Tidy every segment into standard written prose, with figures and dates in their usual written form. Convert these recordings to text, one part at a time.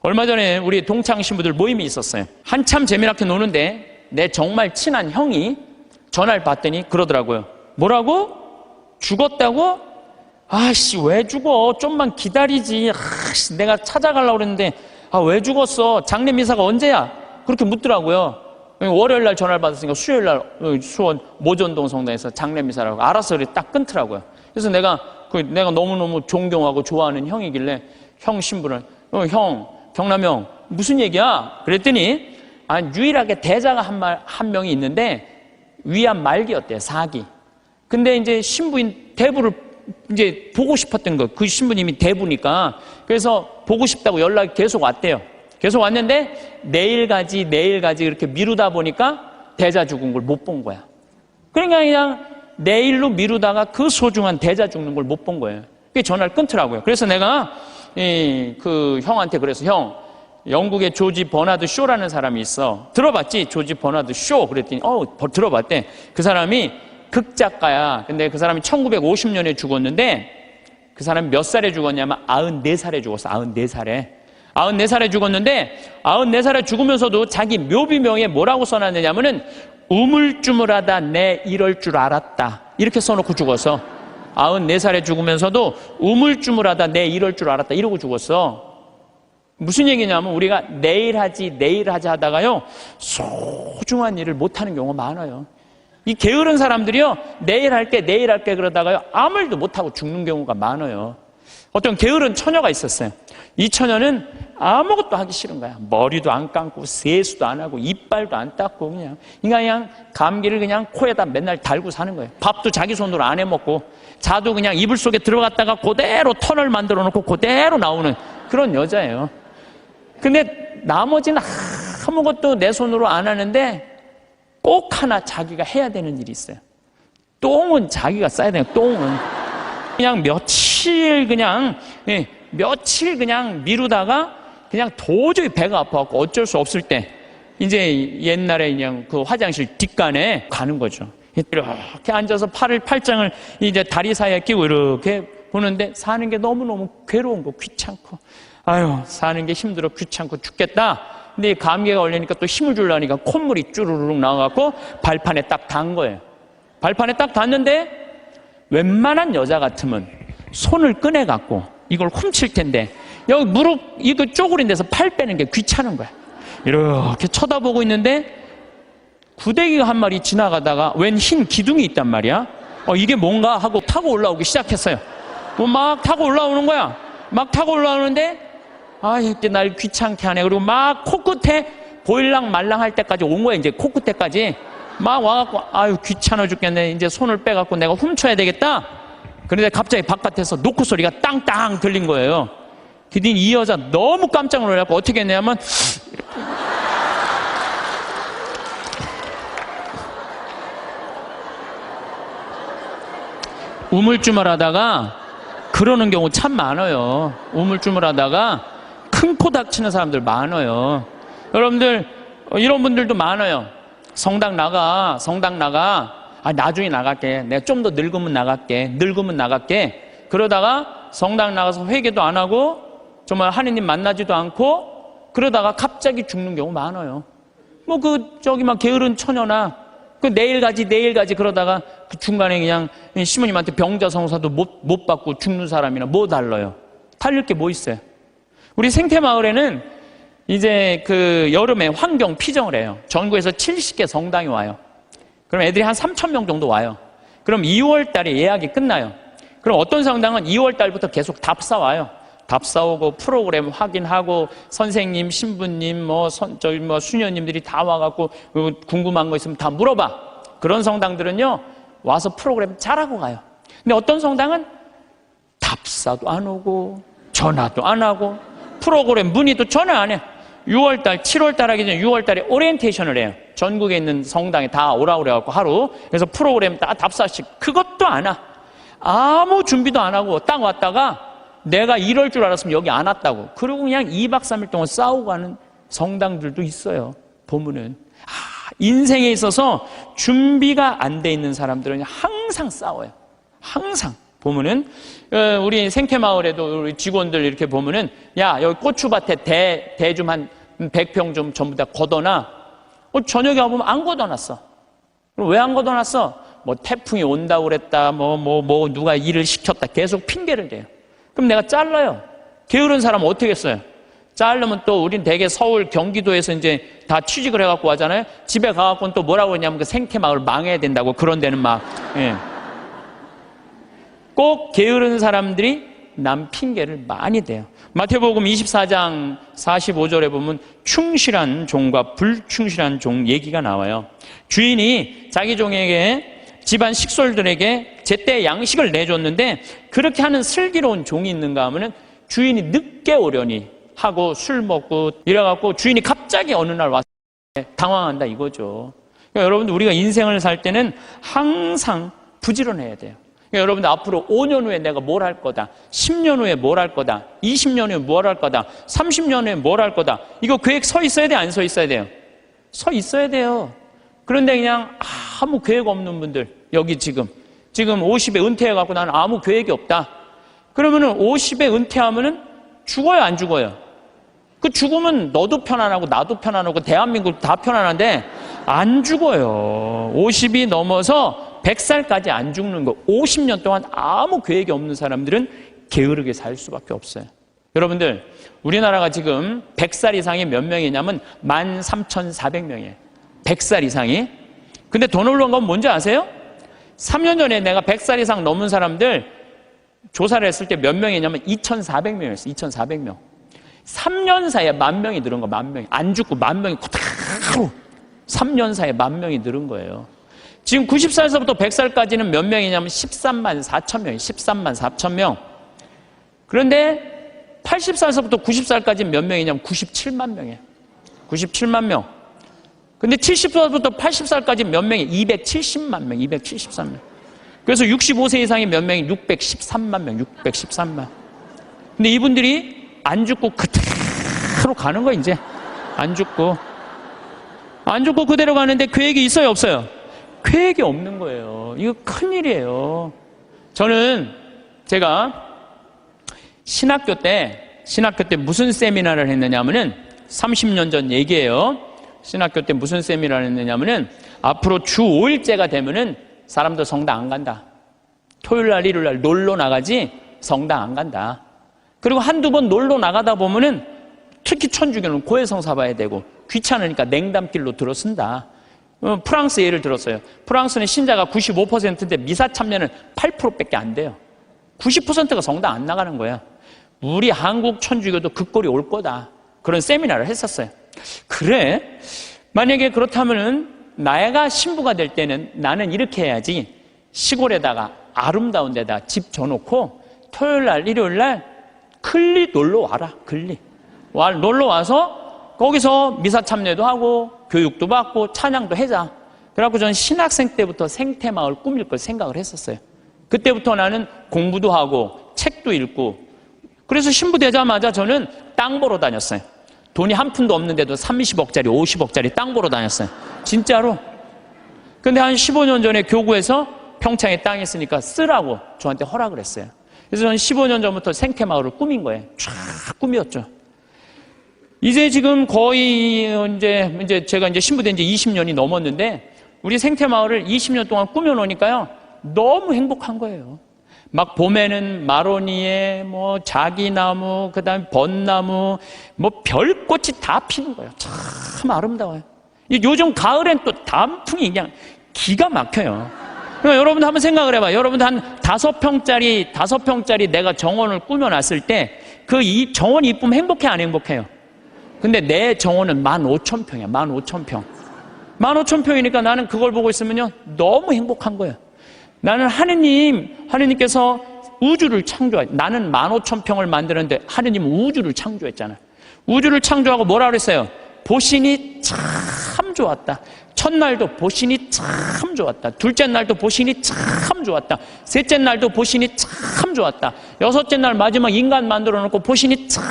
얼마 전에 우리 동창 신부들 모임이 있었어요. 한참 재미나게 노는데 내 정말 친한 형이 전화를 받더니 그러더라고요. 뭐라고? 죽었다고? 아씨, 왜 죽어? 좀만 기다리지. 아씨, 내가 찾아가려고 그랬는데 왜 죽었어? 장례미사가 언제야? 그렇게 묻더라고요. 월요일 날 전화를 받았으니까 수요일 날 수원 모전동 성당에서 장례미사라고 알아서 그래 딱 끊더라고요. 그래서 내가 너무너무 존경하고 좋아하는 형이길래 형 신부를 형, 경남 형 무슨 얘기야? 그랬더니 유일하게 대자가 한 명이 있는데 위암 말기였대요. 4기. 근데 이제 신부인 대부를 이제 보고 싶었던 거. 그 신부님이 대부니까. 그래서 보고 싶다고 연락이 계속 왔대요. 계속 왔는데 내일 가지 이렇게 미루다 보니까 대자 죽은 걸 못 본 거야. 그러니까 그냥 내일로 미루다가 그 소중한 대자 죽는 걸 못 본 거예요. 그게 전화를 끊더라고요. 그래서 내가 그 형한테 그래서 형, 영국의 조지 버나드 쇼라는 사람이 있어. 들어봤지? 조지 버나드 쇼. 그랬더니 들어봤대. 그 사람이 극작가야. 근데 그 사람이 1950년에 죽었는데 그 사람이 몇 살에 죽었냐면 94살에 죽었어. 94살에 죽었는데 94살에 죽으면서도 자기 묘비명에 뭐라고 써놨느냐면은 우물쭈물하다 내 이럴 줄 알았다. 이렇게 써놓고 죽었어. 94살에 죽으면서도 우물쭈물하다 내 이럴 줄 알았다. 이러고 죽었어. 무슨 얘기냐면 우리가 내일 하지 하다가요 소중한 일을 못하는 경우가 많아요. 이 게으른 사람들이요 내일 할게 그러다가요 아무 일도 못하고 죽는 경우가 많아요. 어떤 게으른 처녀가 있었어요. 이 처녀는 아무것도 하기 싫은 거야. 머리도 안 감고 세수도 안 하고 이빨도 안 닦고 그냥 감기를 그냥 코에다 맨날 달고 사는 거예요. 밥도 자기 손으로 안 해먹고 자도 그냥 이불 속에 들어갔다가 그대로 터널 만들어 놓고 그대로 나오는 그런 여자예요. 근데 나머지는 아무것도 내 손으로 안 하는데 꼭 하나 자기가 해야 되는 일이 있어요. 똥은 자기가 싸야 돼요. 똥은 그냥 며칠 그냥 미루다가 그냥 도저히 배가 아파갖고 어쩔 수 없을 때 이제 옛날에 그냥 그 화장실 뒷간에 가는 거죠. 이렇게 앉아서 팔짱을 이제 다리 사이에 끼고 이렇게 보는데 사는 게 너무너무 괴로운 거, 귀찮고 사는 게 힘들어 귀찮고 죽겠다. 근데 감기가 걸리니까 또 힘을 주려니까 콧물이 쭈르륵 나와갖고 발판에 딱 단 거예요. 발판에 딱 닿는데 웬만한 여자 같으면 손을 꺼내갖고 이걸 훔칠 텐데 여기 무릎 이거 쪼그린 데서 팔 빼는 게 귀찮은 거야. 이렇게 쳐다보고 있는데 구데기가 한 마리 지나가다가 웬 흰 기둥이 있단 말이야. 이게 뭔가 하고 타고 올라오기 시작했어요. 막 타고 올라오는 거야. 막 타고 올라오는데 이렇게 날 귀찮게 하네. 그리고 막 코끝에 보일랑 말랑 할 때까지 온 거야. 이제 코끝에까지 막 와갖고 귀찮아 죽겠네. 이제 손을 빼갖고 내가 훔쳐야 되겠다. 그런데 갑자기 바깥에서 노크 소리가 땅땅 들린 거예요. 그랬더니 이 여자 너무 깜짝 놀라고 어떻게 했냐면 우물쭈물하다가 그러는 경우 참 많아요. 우물쭈물하다가 큰 코 닥치는 사람들 많아요. 여러분들 이런 분들도 많아요. 성당 나가 나중에 나갈게. 내가 좀 더 늙으면 나갈게. 그러다가 성당 나가서 회개도 안 하고 정말 하느님 만나지도 않고 그러다가 갑자기 죽는 경우 많아요. 막 게으른 처녀나 내일 가지 그러다가 그 중간에 그냥 시모님한테 병자성사도 못 받고 죽는 사람이나 뭐 달라요? 달릴 게 뭐 있어요? 우리 생태마을에는 이제 그 여름에 환경 피정을 해요. 전국에서 70개 성당이 와요. 그럼 애들이 한 3,000명 정도 와요. 그럼 2월 달에 예약이 끝나요. 그럼 어떤 성당은 2월 달부터 계속 답사 와요. 답사 오고 프로그램 확인하고 선생님, 신부님, 수녀님들이 다 와갖고 궁금한 거 있으면 다 물어봐. 그런 성당들은요 와서 프로그램 잘하고 가요. 근데 어떤 성당은 답사도 안 오고 전화도 안 하고 프로그램 문의도 전화 안 해. 6월달, 7월달 하기 전에 6월달에 오리엔테이션을 해요. 전국에 있는 성당에 다 오라고 그래갖고 하루. 그래서 프로그램 다 답사식 그것도 안 와. 아무 준비도 안 하고 딱 왔다가 내가 이럴 줄 알았으면 여기 안 왔다고. 그리고 그냥 2박 3일 동안 싸우고 가는 성당들도 있어요. 보면은. 인생에 있어서 준비가 안 돼 있는 사람들은 항상 싸워요. 항상. 보면은 우리 생태마을에도 우리 직원들 이렇게 보면은, 야, 여기 고추밭에 대 좀 한 100평 좀 전부 다 걷어놔. 저녁에 와보면 안 걷어놨어. 왜 안 걷어놨어? 뭐 태풍이 온다고 그랬다, 누가 일을 시켰다. 계속 핑계를 대요. 그럼 내가 잘라요. 게으른 사람은 어떻게 했어요? 자르면 또 우린 대개 서울, 경기도에서 이제 다 취직을 해갖고 하잖아요. 집에 가갖고는 또 뭐라고 그러냐면 그 생태마을 망해야 된다고 그런 데는 막, 예. 꼭 게으른 사람들이 남 핑계를 많이 대요. 마태복음 24장 45절에 보면 충실한 종과 불충실한 종 얘기가 나와요. 주인이 자기 종에게 집안 식솔들에게 제때 양식을 내줬는데 그렇게 하는 슬기로운 종이 있는가 하면은 주인이 늦게 오려니 하고 술 먹고 이래갖고 주인이 갑자기 어느 날 와서 당황한다 이거죠. 그러니까 여러분들 우리가 인생을 살 때는 항상 부지런해야 돼요. 그러니까 여러분들 앞으로 5년 후에 내가 뭘 할 거다, 10년 후에 뭘 할 거다, 20년 후에 뭘 할 거다, 30년 후에 뭘 할 거다, 이거 계획 서 있어야 돼요, 안 서 있어야 돼요? 서 있어야 돼요. 그런데 그냥 아무 계획 없는 분들, 여기 지금 50에 은퇴해갖고 나는 아무 계획이 없다. 그러면은 50에 은퇴하면은 죽어요, 안 죽어요? 그 죽으면 너도 편안하고 나도 편안하고 대한민국 다 편안한데 안 죽어요. 50이 넘어서 100살까지 안 죽는 거. 50년 동안 아무 계획이 없는 사람들은 게으르게 살 수밖에 없어요. 여러분들, 우리나라가 지금 100살 이상이 몇 명이냐면 13,400명이에요. 100살 이상이. 근데 더 놀라운 건 뭔지 아세요? 3년 전에 내가 100살 이상 넘은 사람들 조사를 했을 때 몇 명이냐면 2,400명이었어요. 2,400명. 3년 사이에 10,000명이 늘은 거, 10,000명이. 안 죽고 10,000명이 그대로 3년 사이에 10,000명이 늘은 거예요. 지금 90살에서부터 100살까지는 몇 명이냐면 13만 4천 명이에요. 13만 4천 명. 그런데 80살에서부터 90살까지는 몇 명이냐면 97만 명이에요. 97만 명. 근데 70살부터 80살까지 몇 명이? 270만 명, 273명. 그래서 65세 이상이 몇 명이? 613만 명, 613만. 근데 이분들이 안 죽고 그대로 가는 거예요, 이제. 안 죽고 그대로 가는데 계획이 있어요, 없어요? 계획이 없는 거예요. 이거 큰일이에요. 저는 제가 신학교 때 무슨 세미나를 했느냐 하면은 30년 전 얘기예요. 신학교 때 무슨 세미나를 했느냐면은 앞으로 주 5일째가 되면은 사람들 성당 안 간다. 토요일 날, 일요일 날 놀러 나가지 성당 안 간다. 그리고 한두 번 놀러 나가다 보면은 특히 천주교는 고해성사 봐야 되고 귀찮으니까 냉담길로 들어선다. 프랑스 예를 들었어요. 프랑스는 신자가 95%인데 미사 참여는 8%밖에 안 돼요. 90%가 성당 안 나가는 거야. 우리 한국 천주교도 그 꼴이 올 거다. 그런 세미나를 했었어요. 그래? 만약에 그렇다면은 내가 신부가 될 때는 나는 이렇게 해야지. 시골에다가 아름다운 데다 집 줘놓고 토요일 날, 일요일 날 클리 놀러 와라. 클리. 놀러 와서 거기서 미사 참여도 하고 교육도 받고 찬양도 해자. 그래갖고 저는 신학생 때부터 생태마을 꾸밀 걸 생각을 했었어요. 그때부터 나는 공부도 하고 책도 읽고. 그래서 신부 되자마자 저는 땅 보러 다녔어요. 돈이 한 푼도 없는데도 30억짜리 50억짜리 땅 보러 다녔어요. 진짜로. 근데 한 15년 전에 교구에서 평창에 땅이 있으니까 쓰라고 저한테 허락을 했어요. 그래서 저는 15년 전부터 생태마을을 꾸민 거예요. 쫙 꾸몄죠. 이제 지금 거의 이제 제가 이제 신부된 지 20년이 넘었는데 우리 생태마을을 20년 동안 꾸며놓으니까요. 너무 행복한 거예요. 막 봄에는 마로니에, 자기나무, 그 다음에 벚나무, 별꽃이 다 피는 거예요. 참 아름다워요. 요즘 가을엔 또 단풍이 그냥 기가 막혀요. 그러니까 여러분도 한번 생각을 해봐요. 여러분도 한 5평짜리 내가 정원을 꾸며놨을 때 그 이 정원이 이쁘면 행복해, 안 행복해요? 근데 내 정원은 15,000평이야, 15,000평. 15,000평이니까 나는 그걸 보고 있으면요. 너무 행복한 거예요. 나는 하느님께서 우주를 나는 15,000평을 만드는데 하느님은 우주를 창조했잖아요. 우주를 창조하고 뭐라 그랬어요? 보시니 참 좋았다. 첫날도 보시니 참 좋았다. 둘째 날도 보시니 참 좋았다. 셋째 날도 보시니 참 좋았다. 여섯째 날 마지막 인간 만들어 놓고 보시니 참.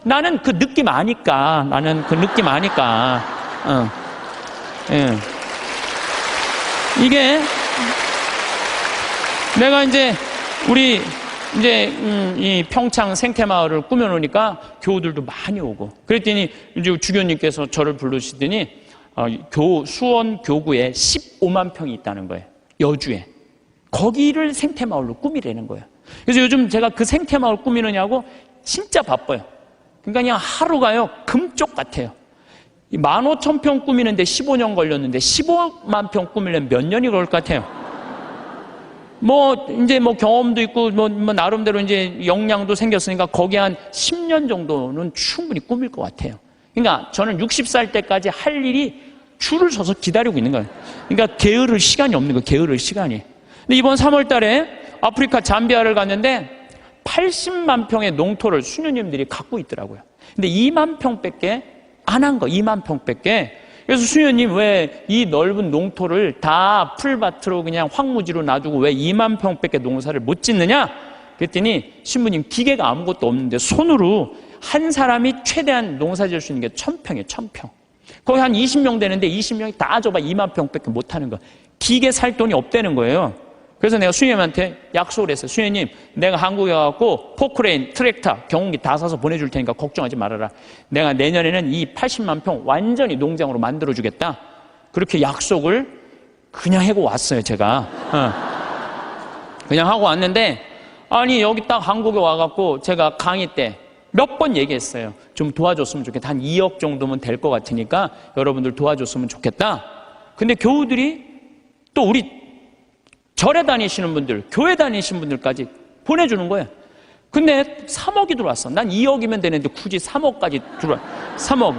나는 그 느낌 아니까. 예. 이게 내가 이제 우리 이제 이 평창 생태마을을 꾸며놓으니까 교우들도 많이 오고, 그랬더니 이제 주교님께서 저를 부르시더니 수원 교구에 15만 평이 있다는 거예요. 여주에. 거기를 생태마을로 꾸미라는 거예요. 그래서 요즘 제가 그 생태마을 꾸미느냐고 진짜 바빠요. 그러니까 그냥 하루가요 금쪽 같아요. 15,000평 꾸미는데 15년 걸렸는데 15만 평 꾸미려면 몇 년이 걸릴 것 같아요. 이제 경험도 있고, 나름대로 이제 역량도 생겼으니까 거기 한 10년 정도는 충분히 꾸밀 것 같아요. 그러니까 저는 60살 때까지 할 일이 줄을 서서 기다리고 있는 거예요. 그러니까 게으를 시간이 없는 거예요, 게으를 시간이. 근데 이번 3월 달에 아프리카 잠비아를 갔는데 80만 평의 농토를 수녀님들이 갖고 있더라고요. 근데 2만 평밖에 안 한 거, 2만 평밖에. 그래서 수녀님 왜 이 넓은 농토를 다 풀밭으로 그냥 황무지로 놔두고 왜 2만 평밖에 농사를 못 짓느냐? 그랬더니 신부님 기계가 아무것도 없는데 손으로 한 사람이 최대한 농사 지을 수 있는 게 1,000평이에요, 1,000평. 거기 한 20명 되는데 20명이 다 줘봐 2만 평밖에 못 하는 거. 기계 살 돈이 없다는 거예요. 그래서 내가 수녀님한테 약속을 했어요. 수녀님, 내가 한국에 가서 포크레인, 트랙터, 경운기 다 사서 보내줄 테니까 걱정하지 말아라. 내가 내년에는 이 80만 평 완전히 농장으로 만들어주겠다. 그렇게 약속을 그냥 하고 왔어요, 제가. 그냥 하고 왔는데, 아니, 여기 딱 한국에 와갖고 제가 강의 때 몇 번 얘기했어요. 좀 도와줬으면 좋겠다. 한 2억 정도면 될 것 같으니까 여러분들 도와줬으면 좋겠다. 근데 교우들이 또 우리 절에 다니시는 분들, 교회 다니시는 분들까지 보내주는 거예요. 근데 3억이 들어왔어. 난 2억이면 되는데 굳이 3억까지 들어와. 3억.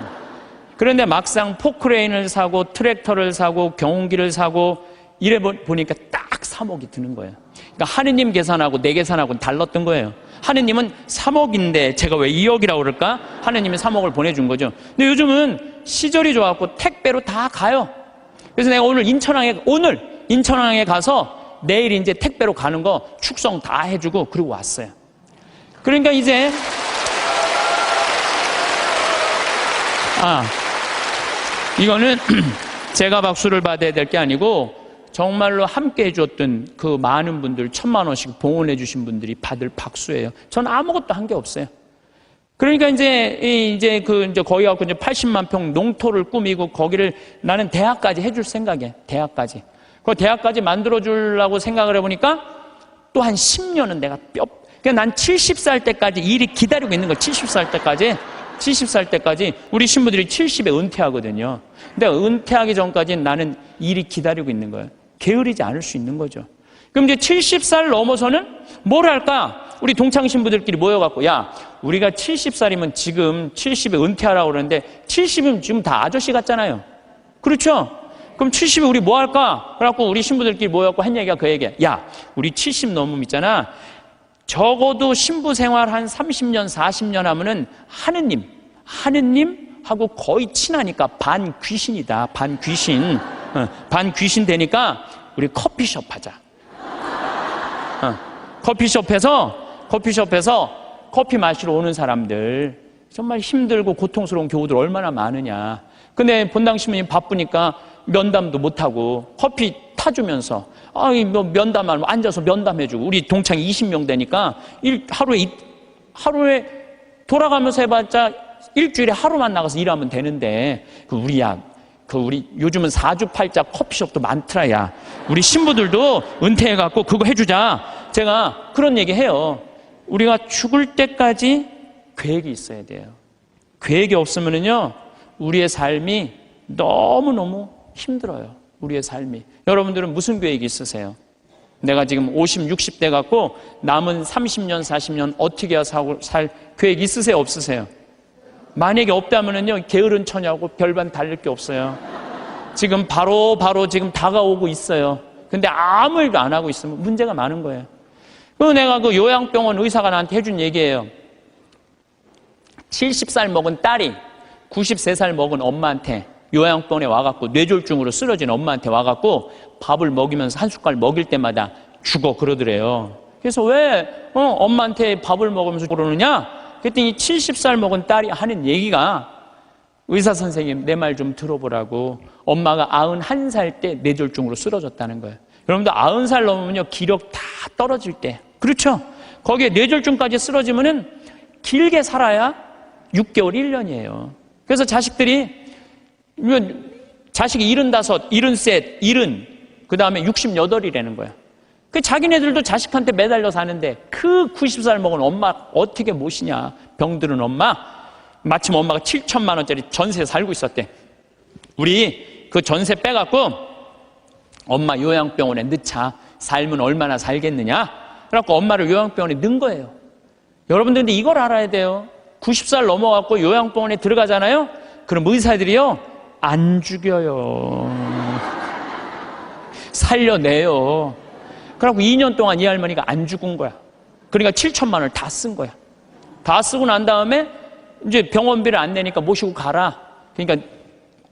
그런데 막상 포크레인을 사고 트랙터를 사고 경운기를 사고 이래 보니까 딱 3억이 드는 거예요. 그러니까 하느님 계산하고 내 계산하고는 달랐던 거예요. 하느님은 3억인데 제가 왜 2억이라고 그럴까? 하느님이 3억을 보내준 거죠. 근데 요즘은 시절이 좋아갖고 택배로 다 가요. 그래서 내가 오늘 인천항에 가서 내일 이제 택배로 가는 거 축성 다 해주고 그리고 왔어요. 그러니까 이제 이거는 제가 박수를 받아야 될 게 아니고 정말로 함께 해줬던 그 많은 분들 1,000만 원씩 봉헌해 주신 분들이 받을 박수예요. 저는 아무것도 한 게 없어요. 그러니까 이제 거기 갖고 이제 80만 평 농토를 꾸미고 거기를 나는 대학까지 해줄 생각이에요. 대학까지. 그 대학까지 만들어주려고 생각을 해보니까 또 한 10년은 내가 그러니까 난 70살 때까지 일이 기다리고 있는 거예요. 70살 때까지. 우리 신부들이 70에 은퇴하거든요. 근데 은퇴하기 전까지는 나는 일이 기다리고 있는 거예요. 게으르지 않을 수 있는 거죠. 그럼 이제 70살 넘어서는 뭘 할까? 우리 동창 신부들끼리 모여갖고, 야, 우리가 70살이면 지금 70에 은퇴하라고 그러는데 70이면 지금 다 아저씨 같잖아요. 그렇죠? 그럼 70에 우리 뭐 할까? 그래갖고 우리 신부들끼리 모여갖고 한 얘기가 그 얘기야. 야, 우리 70 넘으면 있잖아. 적어도 신부 생활 한 30년, 40년 하면은 하느님하고 거의 친하니까 반 귀신이다. 반 귀신 되니까 우리 커피숍 하자. 커피숍에서 커피 마시러 오는 사람들, 정말 힘들고 고통스러운 교우들 얼마나 많으냐. 근데 본당 신부님 바쁘니까 면담도 못하고 커피 타주면서 면담하면 앉아서 면담해주고, 우리 동창이 20명 되니까 하루에 돌아가면서 해봤자 일주일에 하루만 나가서 일하면 되는데, 우리 요즘은 4주8자 커피숍도 많더라. 야, 우리 신부들도 은퇴해갖고 그거 해주자. 제가 그런 얘기 해요. 우리가 죽을 때까지 계획이 있어야 돼요. 계획이 없으면은요, 우리의 삶이 너무너무 힘들어요. 우리의 삶이. 여러분들은 무슨 계획이 있으세요? 내가 지금 50, 60대 갖고 남은 30년, 40년 어떻게 살 계획 있으세요? 없으세요? 만약에 없다면은요, 게으른 처냐고 별반 다를 게 없어요. 지금 바로 지금 다가오고 있어요. 근데 아무 일도 안 하고 있으면 문제가 많은 거예요. 그리고 내가 그 요양병원 의사가 나한테 해준 얘기예요. 70살 먹은 딸이 93살 먹은 엄마한테 요양병원에 와갖고 뇌졸중으로 쓰러진 엄마한테 와갖고 밥을 먹이면서 한 숟갈 먹일 때마다 죽어 그러더래요. 그래서 왜 엄마한테 밥을 먹으면서 그러느냐? 그랬더니 70살 먹은 딸이 하는 얘기가, 의사 선생님 내 말 좀 들어보라고, 엄마가 91살 때 뇌졸중으로 쓰러졌다는 거예요. 여러분들 90살 넘으면요, 기력 다 떨어질 때. 그렇죠? 거기에 뇌졸중까지 쓰러지면은 길게 살아야 6개월, 1년이에요. 그래서 자식들이, 자식이 75, 73, 70, 그 다음에 68이라는 거야. 그 자기네들도 자식한테 매달려 사는데 그 90살 먹은 엄마 어떻게 모시냐. 병들은 엄마. 마침 엄마가 7천만 원짜리 전세 살고 있었대. 우리 그 전세 빼갖고 엄마 요양병원에 넣자. 살면 얼마나 살겠느냐. 그래갖고 엄마를 요양병원에 넣은 거예요. 여러분들 근데 이걸 알아야 돼요. 90살 넘어갖고 요양병원에 들어가잖아요. 그럼 의사들이요 안 죽여요. 살려내요. 그래갖고 2년 동안 이 할머니가 안 죽은 거야. 그러니까 7천만 원을 다 쓴 거야. 다 쓰고 난 다음에 이제 병원비를 안 내니까 모시고 가라. 그러니까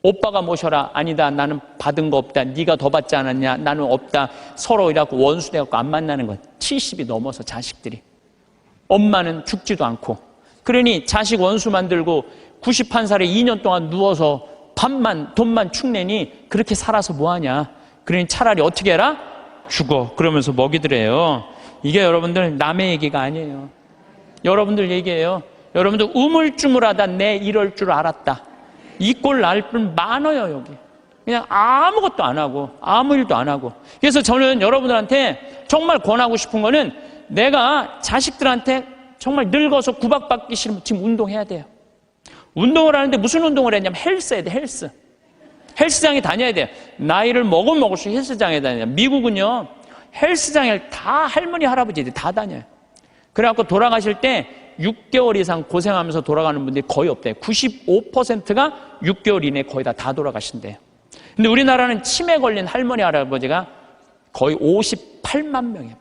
오빠가 모셔라. 아니다. 나는 받은 거 없다. 네가 더 받지 않았냐. 나는 없다. 서로 이래갖고 원수 돼갖고 안 만나는 거야. 70이 넘어서 자식들이. 엄마는 죽지도 않고. 그러니 자식 원수 만들고 91살에 2년 동안 누워서 돈만 축내니 그렇게 살아서 뭐하냐. 그러니 차라리 어떻게 해라? 죽어. 그러면서 먹이더래요. 이게 여러분들 남의 얘기가 아니에요. 여러분들 얘기예요. 여러분들 우물쭈물하다 내 이럴 줄 알았다. 이 꼴 날 분 많아요. 여기 그냥 아무것도 안 하고 아무 일도 안 하고. 그래서 저는 여러분들한테 정말 권하고 싶은 거는 내가 자식들한테 정말 늙어서 구박받기 싫으면 지금 운동해야 돼요. 운동을 하는데 무슨 운동을 했냐면 헬스 해야 돼. 헬스장에 다녀야 돼요. 나이를 먹으면 먹을수록 헬스장에 다녀요. 미국은요 헬스장에 다 할머니 할아버지들이 다 다녀요. 그래갖고 돌아가실 때 6개월 이상 고생하면서 돌아가는 분들이 거의 없대요. 95%가 6개월 이내에 거의 다 돌아가신대요. 근데 우리나라는 치매 걸린 할머니 할아버지가 거의 58만 명이에요.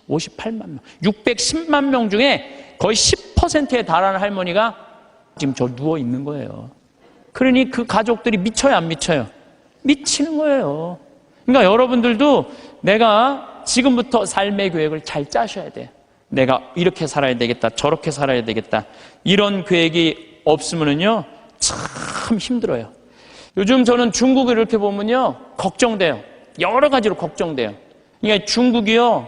58만 명. 610만 명 중에 거의 10%에 달하는 할머니가 지금 저 누워 있는 거예요. 그러니 그 가족들이 미쳐요, 안 미쳐요? 미치는 거예요. 그러니까 여러분들도 내가 지금부터 삶의 계획을 잘 짜셔야 돼요. 내가 이렇게 살아야 되겠다, 저렇게 살아야 되겠다. 이런 계획이 없으면요 참 힘들어요. 요즘 저는 중국을 이렇게 보면요 걱정돼요. 여러 가지로 걱정돼요. 그러니까 중국이요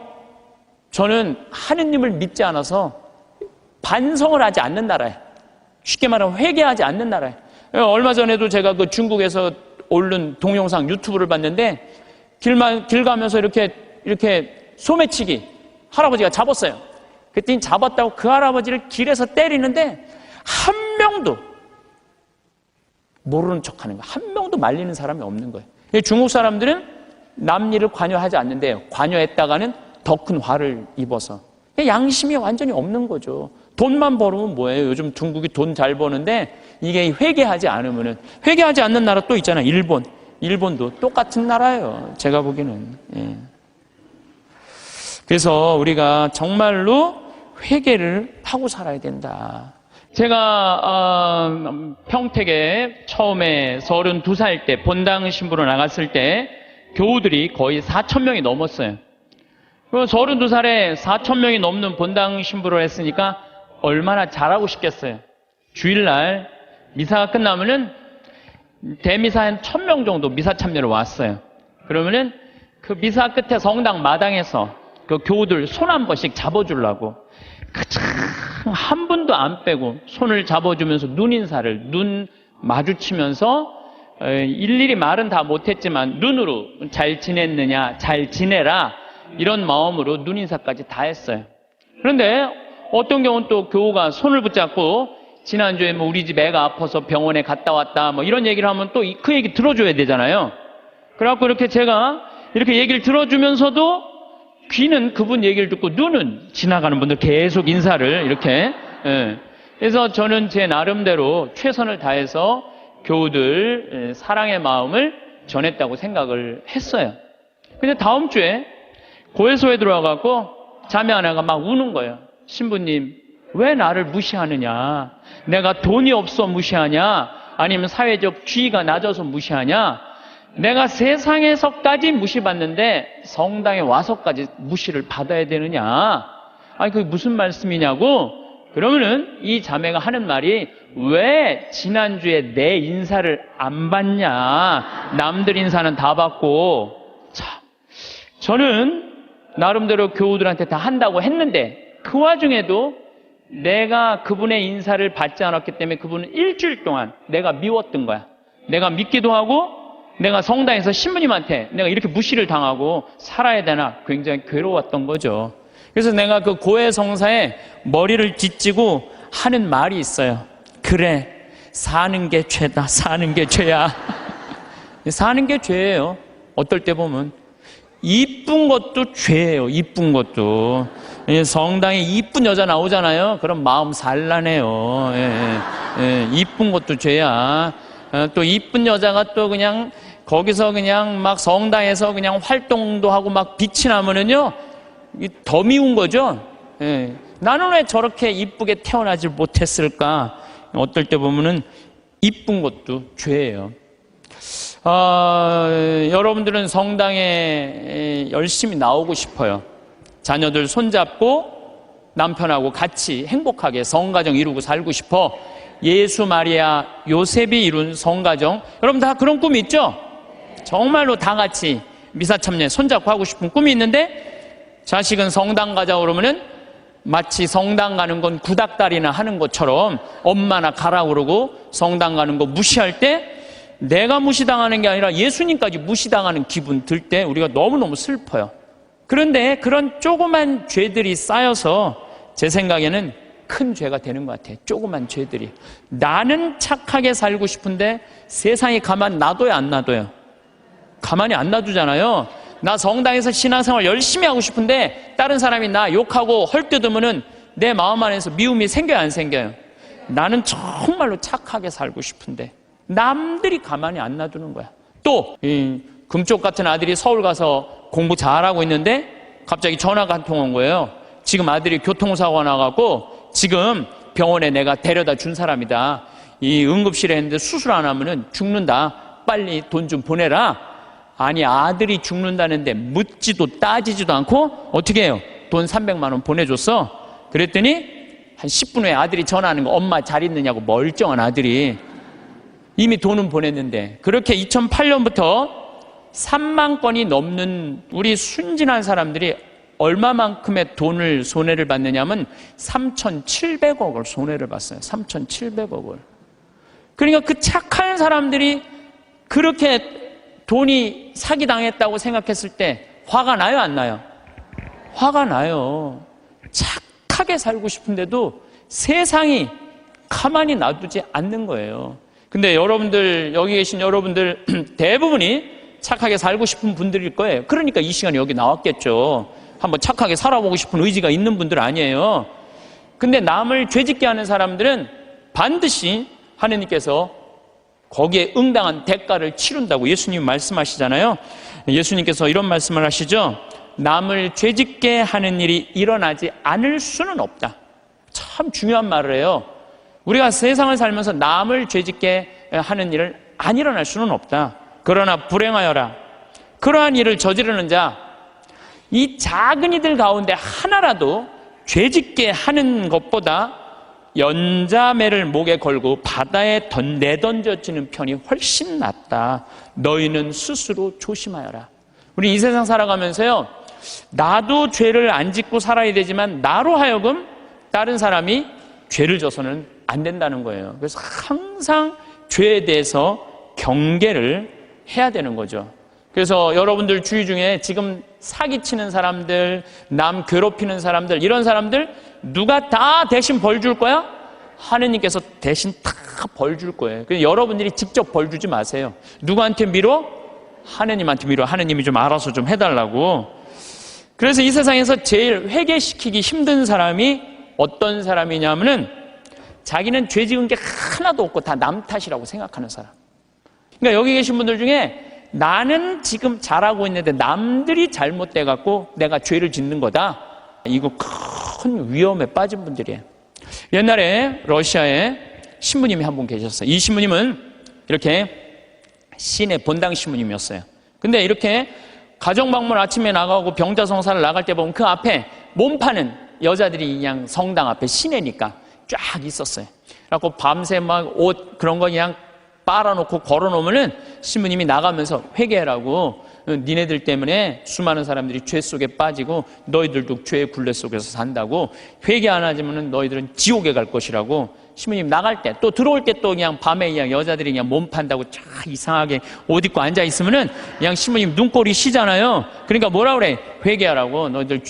저는 하느님을 믿지 않아서 반성을 하지 않는 나라예요. 쉽게 말하면 회개하지 않는 나라예요. 얼마 전에도 제가 그 중국에서 올린 동영상 유튜브를 봤는데 길 가면서 이렇게 소매치기 할아버지가 잡았어요. 그랬더니 잡았다고 그 할아버지를 길에서 때리는데 한 명도 모르는 척하는 거예요. 한 명도 말리는 사람이 없는 거예요. 중국 사람들은 남 일을 관여하지 않는데요. 관여했다가는 더 큰 화를 입어서 양심이 완전히 없는 거죠. 돈만 벌으면 뭐예요? 요즘 중국이 돈 잘 버는데 이게 회개하지 않으면은 회개하지 않는 나라 또 있잖아요. 일본도 똑같은 나라예요. 제가 보기에는. 예. 그래서 우리가 정말로 회개를 하고 살아야 된다. 제가 평택에 처음에 32살 때 본당 신부로 나갔을 때 교우들이 거의 4,000명이 넘었어요. 32살에 4,000명이 넘는 본당 신부를 했으니까 얼마나 잘하고 싶겠어요. 주일날 미사가 끝나면은 대미사 한 1,000명 정도 미사 참여를 왔어요. 그러면은 그 미사 끝에 성당 마당에서 그 교우들 손 한 번씩 잡아주려고 한 분도 안 빼고 손을 잡아주면서 눈 마주치면서 일일이 말은 다 못했지만 눈으로 잘 지냈느냐, 잘 지내라 이런 마음으로 눈인사까지 다 했어요. 그런데 어떤 경우는 또 교우가 손을 붙잡고 지난주에 뭐 우리 집 애가 아파서 병원에 갔다 왔다 뭐 이런 얘기를 하면 또 그 얘기 들어줘야 되잖아요. 그래갖고 이렇게 제가 이렇게 얘기를 들어주면서도 귀는 그분 얘기를 듣고 눈은 지나가는 분들 계속 인사를 이렇게. 그래서 저는 제 나름대로 최선을 다해서 교우들 사랑의 마음을 전했다고 생각을 했어요. 근데 다음 주에 고해소에 들어와갖고 자매 하나가 막 우는 거예요. 신부님 왜 나를 무시하느냐? 내가 돈이 없어 무시하냐? 아니면 사회적 지위가 낮아서 무시하냐? 내가 세상에서까지 무시받는데 성당에 와서까지 무시를 받아야 되느냐? 아니 그게 무슨 말씀이냐고? 그러면은 이 자매가 하는 말이 왜 지난주에 내 인사를 안 받냐? 남들 인사는 다 받고. 참, 저는 나름대로 교우들한테 다 한다고 했는데 그 와중에도 내가 그분의 인사를 받지 않았기 때문에 그분은 일주일 동안 내가 미웠던 거야. 내가 믿기도 하고 내가 성당에서 신부님한테 내가 이렇게 무시를 당하고 살아야 되나 굉장히 괴로웠던 거죠. 그래서 내가 그 고해 성사에 머리를 뒤찌고 하는 말이 있어요. 그래, 사는 게 죄다. 사는 게 죄야. 사는 게 죄예요. 어떨 때 보면 이쁜 것도 죄예요. 이쁜 것도. 성당에 이쁜 여자 나오잖아요. 그럼 마음 산란해요. 이쁜 것도 죄야. 또 이쁜 여자가 또 그냥 거기서 그냥 막 성당에서 그냥 활동도 하고 막 빛이 나면은요, 더 미운 거죠. 나는 왜 저렇게 이쁘게 태어나지 못했을까? 어떨 때 보면은 이쁜 것도 죄예요. 여러분들은 성당에 열심히 나오고 싶어요. 자녀들 손잡고 남편하고 같이 행복하게 성가정 이루고 살고 싶어. 예수, 마리아, 요셉이 이룬 성가정, 여러분 다 그런 꿈이 있죠? 정말로 다 같이 미사 참여 손잡고 하고 싶은 꿈이 있는데, 자식은 성당 가자 그러면은 마치 성당 가는 건 구닥다리나 하는 것처럼 엄마나 가라 그러고 성당 가는 거 무시할 때, 내가 무시당하는 게 아니라 예수님까지 무시당하는 기분 들 때 우리가 너무너무 슬퍼요. 그런데 그런 조그만 죄들이 쌓여서 제 생각에는 큰 죄가 되는 것 같아요. 조그만 죄들이. 나는 착하게 살고 싶은데 세상이 가만 놔둬요, 안 놔둬요? 가만히 안 놔두잖아요. 나 성당에서 신앙생활 열심히 하고 싶은데 다른 사람이 나 욕하고 헐뜯으면은 내 마음 안에서 미움이 생겨요, 안 생겨요? 나는 정말로 착하게 살고 싶은데 남들이 가만히 안 놔두는 거야. 또 금쪽 같은 아들이 서울 가서 공부 잘하고 있는데 갑자기 전화가 한 통 온 거예요. 지금 아들이 교통사고가 나갖고 지금 병원에 내가 데려다 준 사람이다. 이 응급실에 있는데 수술 안 하면은 죽는다. 빨리 돈 좀 보내라. 아니, 아들이 죽는다는데 묻지도 따지지도 않고 어떻게 해요? 돈 300만 원 보내줬어. 그랬더니 한 10분 후에 아들이 전화하는 거, 엄마 잘 있느냐고. 멀쩡한 아들이. 이미 돈은 보냈는데. 그렇게 2008년부터 3만 건이 넘는 우리 순진한 사람들이 얼마만큼의 돈을 손해를 받느냐면 3,700억을 손해를 봤어요. 3,700억을. 그러니까 그 착한 사람들이 그렇게 돈이 사기당했다고 생각했을 때 화가 나요, 안 나요? 화가 나요. 착하게 살고 싶은데도 세상이 가만히 놔두지 않는 거예요. 근데 여러분들, 여기 계신 여러분들 대부분이 착하게 살고 싶은 분들일 거예요. 그러니까 이 시간에 여기 나왔겠죠. 한번 착하게 살아보고 싶은 의지가 있는 분들 아니에요. 근데 남을 죄짓게 하는 사람들은 반드시 하느님께서 거기에 응당한 대가를 치른다고 예수님이 말씀하시잖아요. 예수님께서 이런 말씀을 하시죠. 남을 죄짓게 하는 일이 일어나지 않을 수는 없다. 참 중요한 말을 해요. 우리가 세상을 살면서 남을 죄짓게 하는 일을 안 일어날 수는 없다. 그러나 불행하여라. 그러한 일을 저지르는 자, 이 작은 이들 가운데 하나라도 죄짓게 하는 것보다 연자매를 목에 걸고 바다에 내던져지는 편이 훨씬 낫다. 너희는 스스로 조심하여라. 우리 이 세상 살아가면서요, 나도 죄를 안 짓고 살아야 되지만 나로 하여금 다른 사람이 죄를 져서는 안 된다는 거예요. 그래서 항상 죄에 대해서 경계를 해야 되는 거죠. 그래서 여러분들 주위 중에 지금 사기치는 사람들, 남 괴롭히는 사람들, 이런 사람들 누가 다 대신 벌 줄 거야? 하느님께서 대신 다 벌 줄 거예요. 그래서 여러분들이 직접 벌 주지 마세요. 누구한테 미뤄? 하느님한테 미뤄. 하느님이 좀 알아서 좀 해달라고. 그래서 이 세상에서 제일 회개시키기 힘든 사람이 어떤 사람이냐면은 자기는 죄 지은 게 하나도 없고 다 남 탓이라고 생각하는 사람. 그러니까 여기 계신 분들 중에 나는 지금 잘하고 있는데 남들이 잘못돼 갖고 내가 죄를 짓는 거다. 이거 큰 위험에 빠진 분들이에요. 옛날에 러시아에 신부님이 한 분 계셨어요. 이 신부님은 이렇게 시내 본당 신부님이었어요. 근데 이렇게 가정방문 아침에 나가고 병자성사를 나갈 때 보면 그 앞에 몸 파는 여자들이 그냥 성당 앞에 시내니까 쫙 있었어요. 그래갖고 밤새 막 옷 그런 거 그냥 빨아놓고 걸어놓으면은 신부님이 나가면서 회개하라고 니네들 때문에 수많은 사람들이 죄 속에 빠지고 너희들도 죄의 굴레 속에서 산다고 회개 안 하지면 너희들은 지옥에 갈 것이라고 신부님 나갈 때 또 들어올 때 또 그냥 밤에 그냥 여자들이 그냥 몸 판다고 쫙 이상하게 옷 입고 앉아 있으면은 그냥 신부님 눈꼴이 시잖아요. 그러니까 뭐라 그래? 회개하라고. 너희들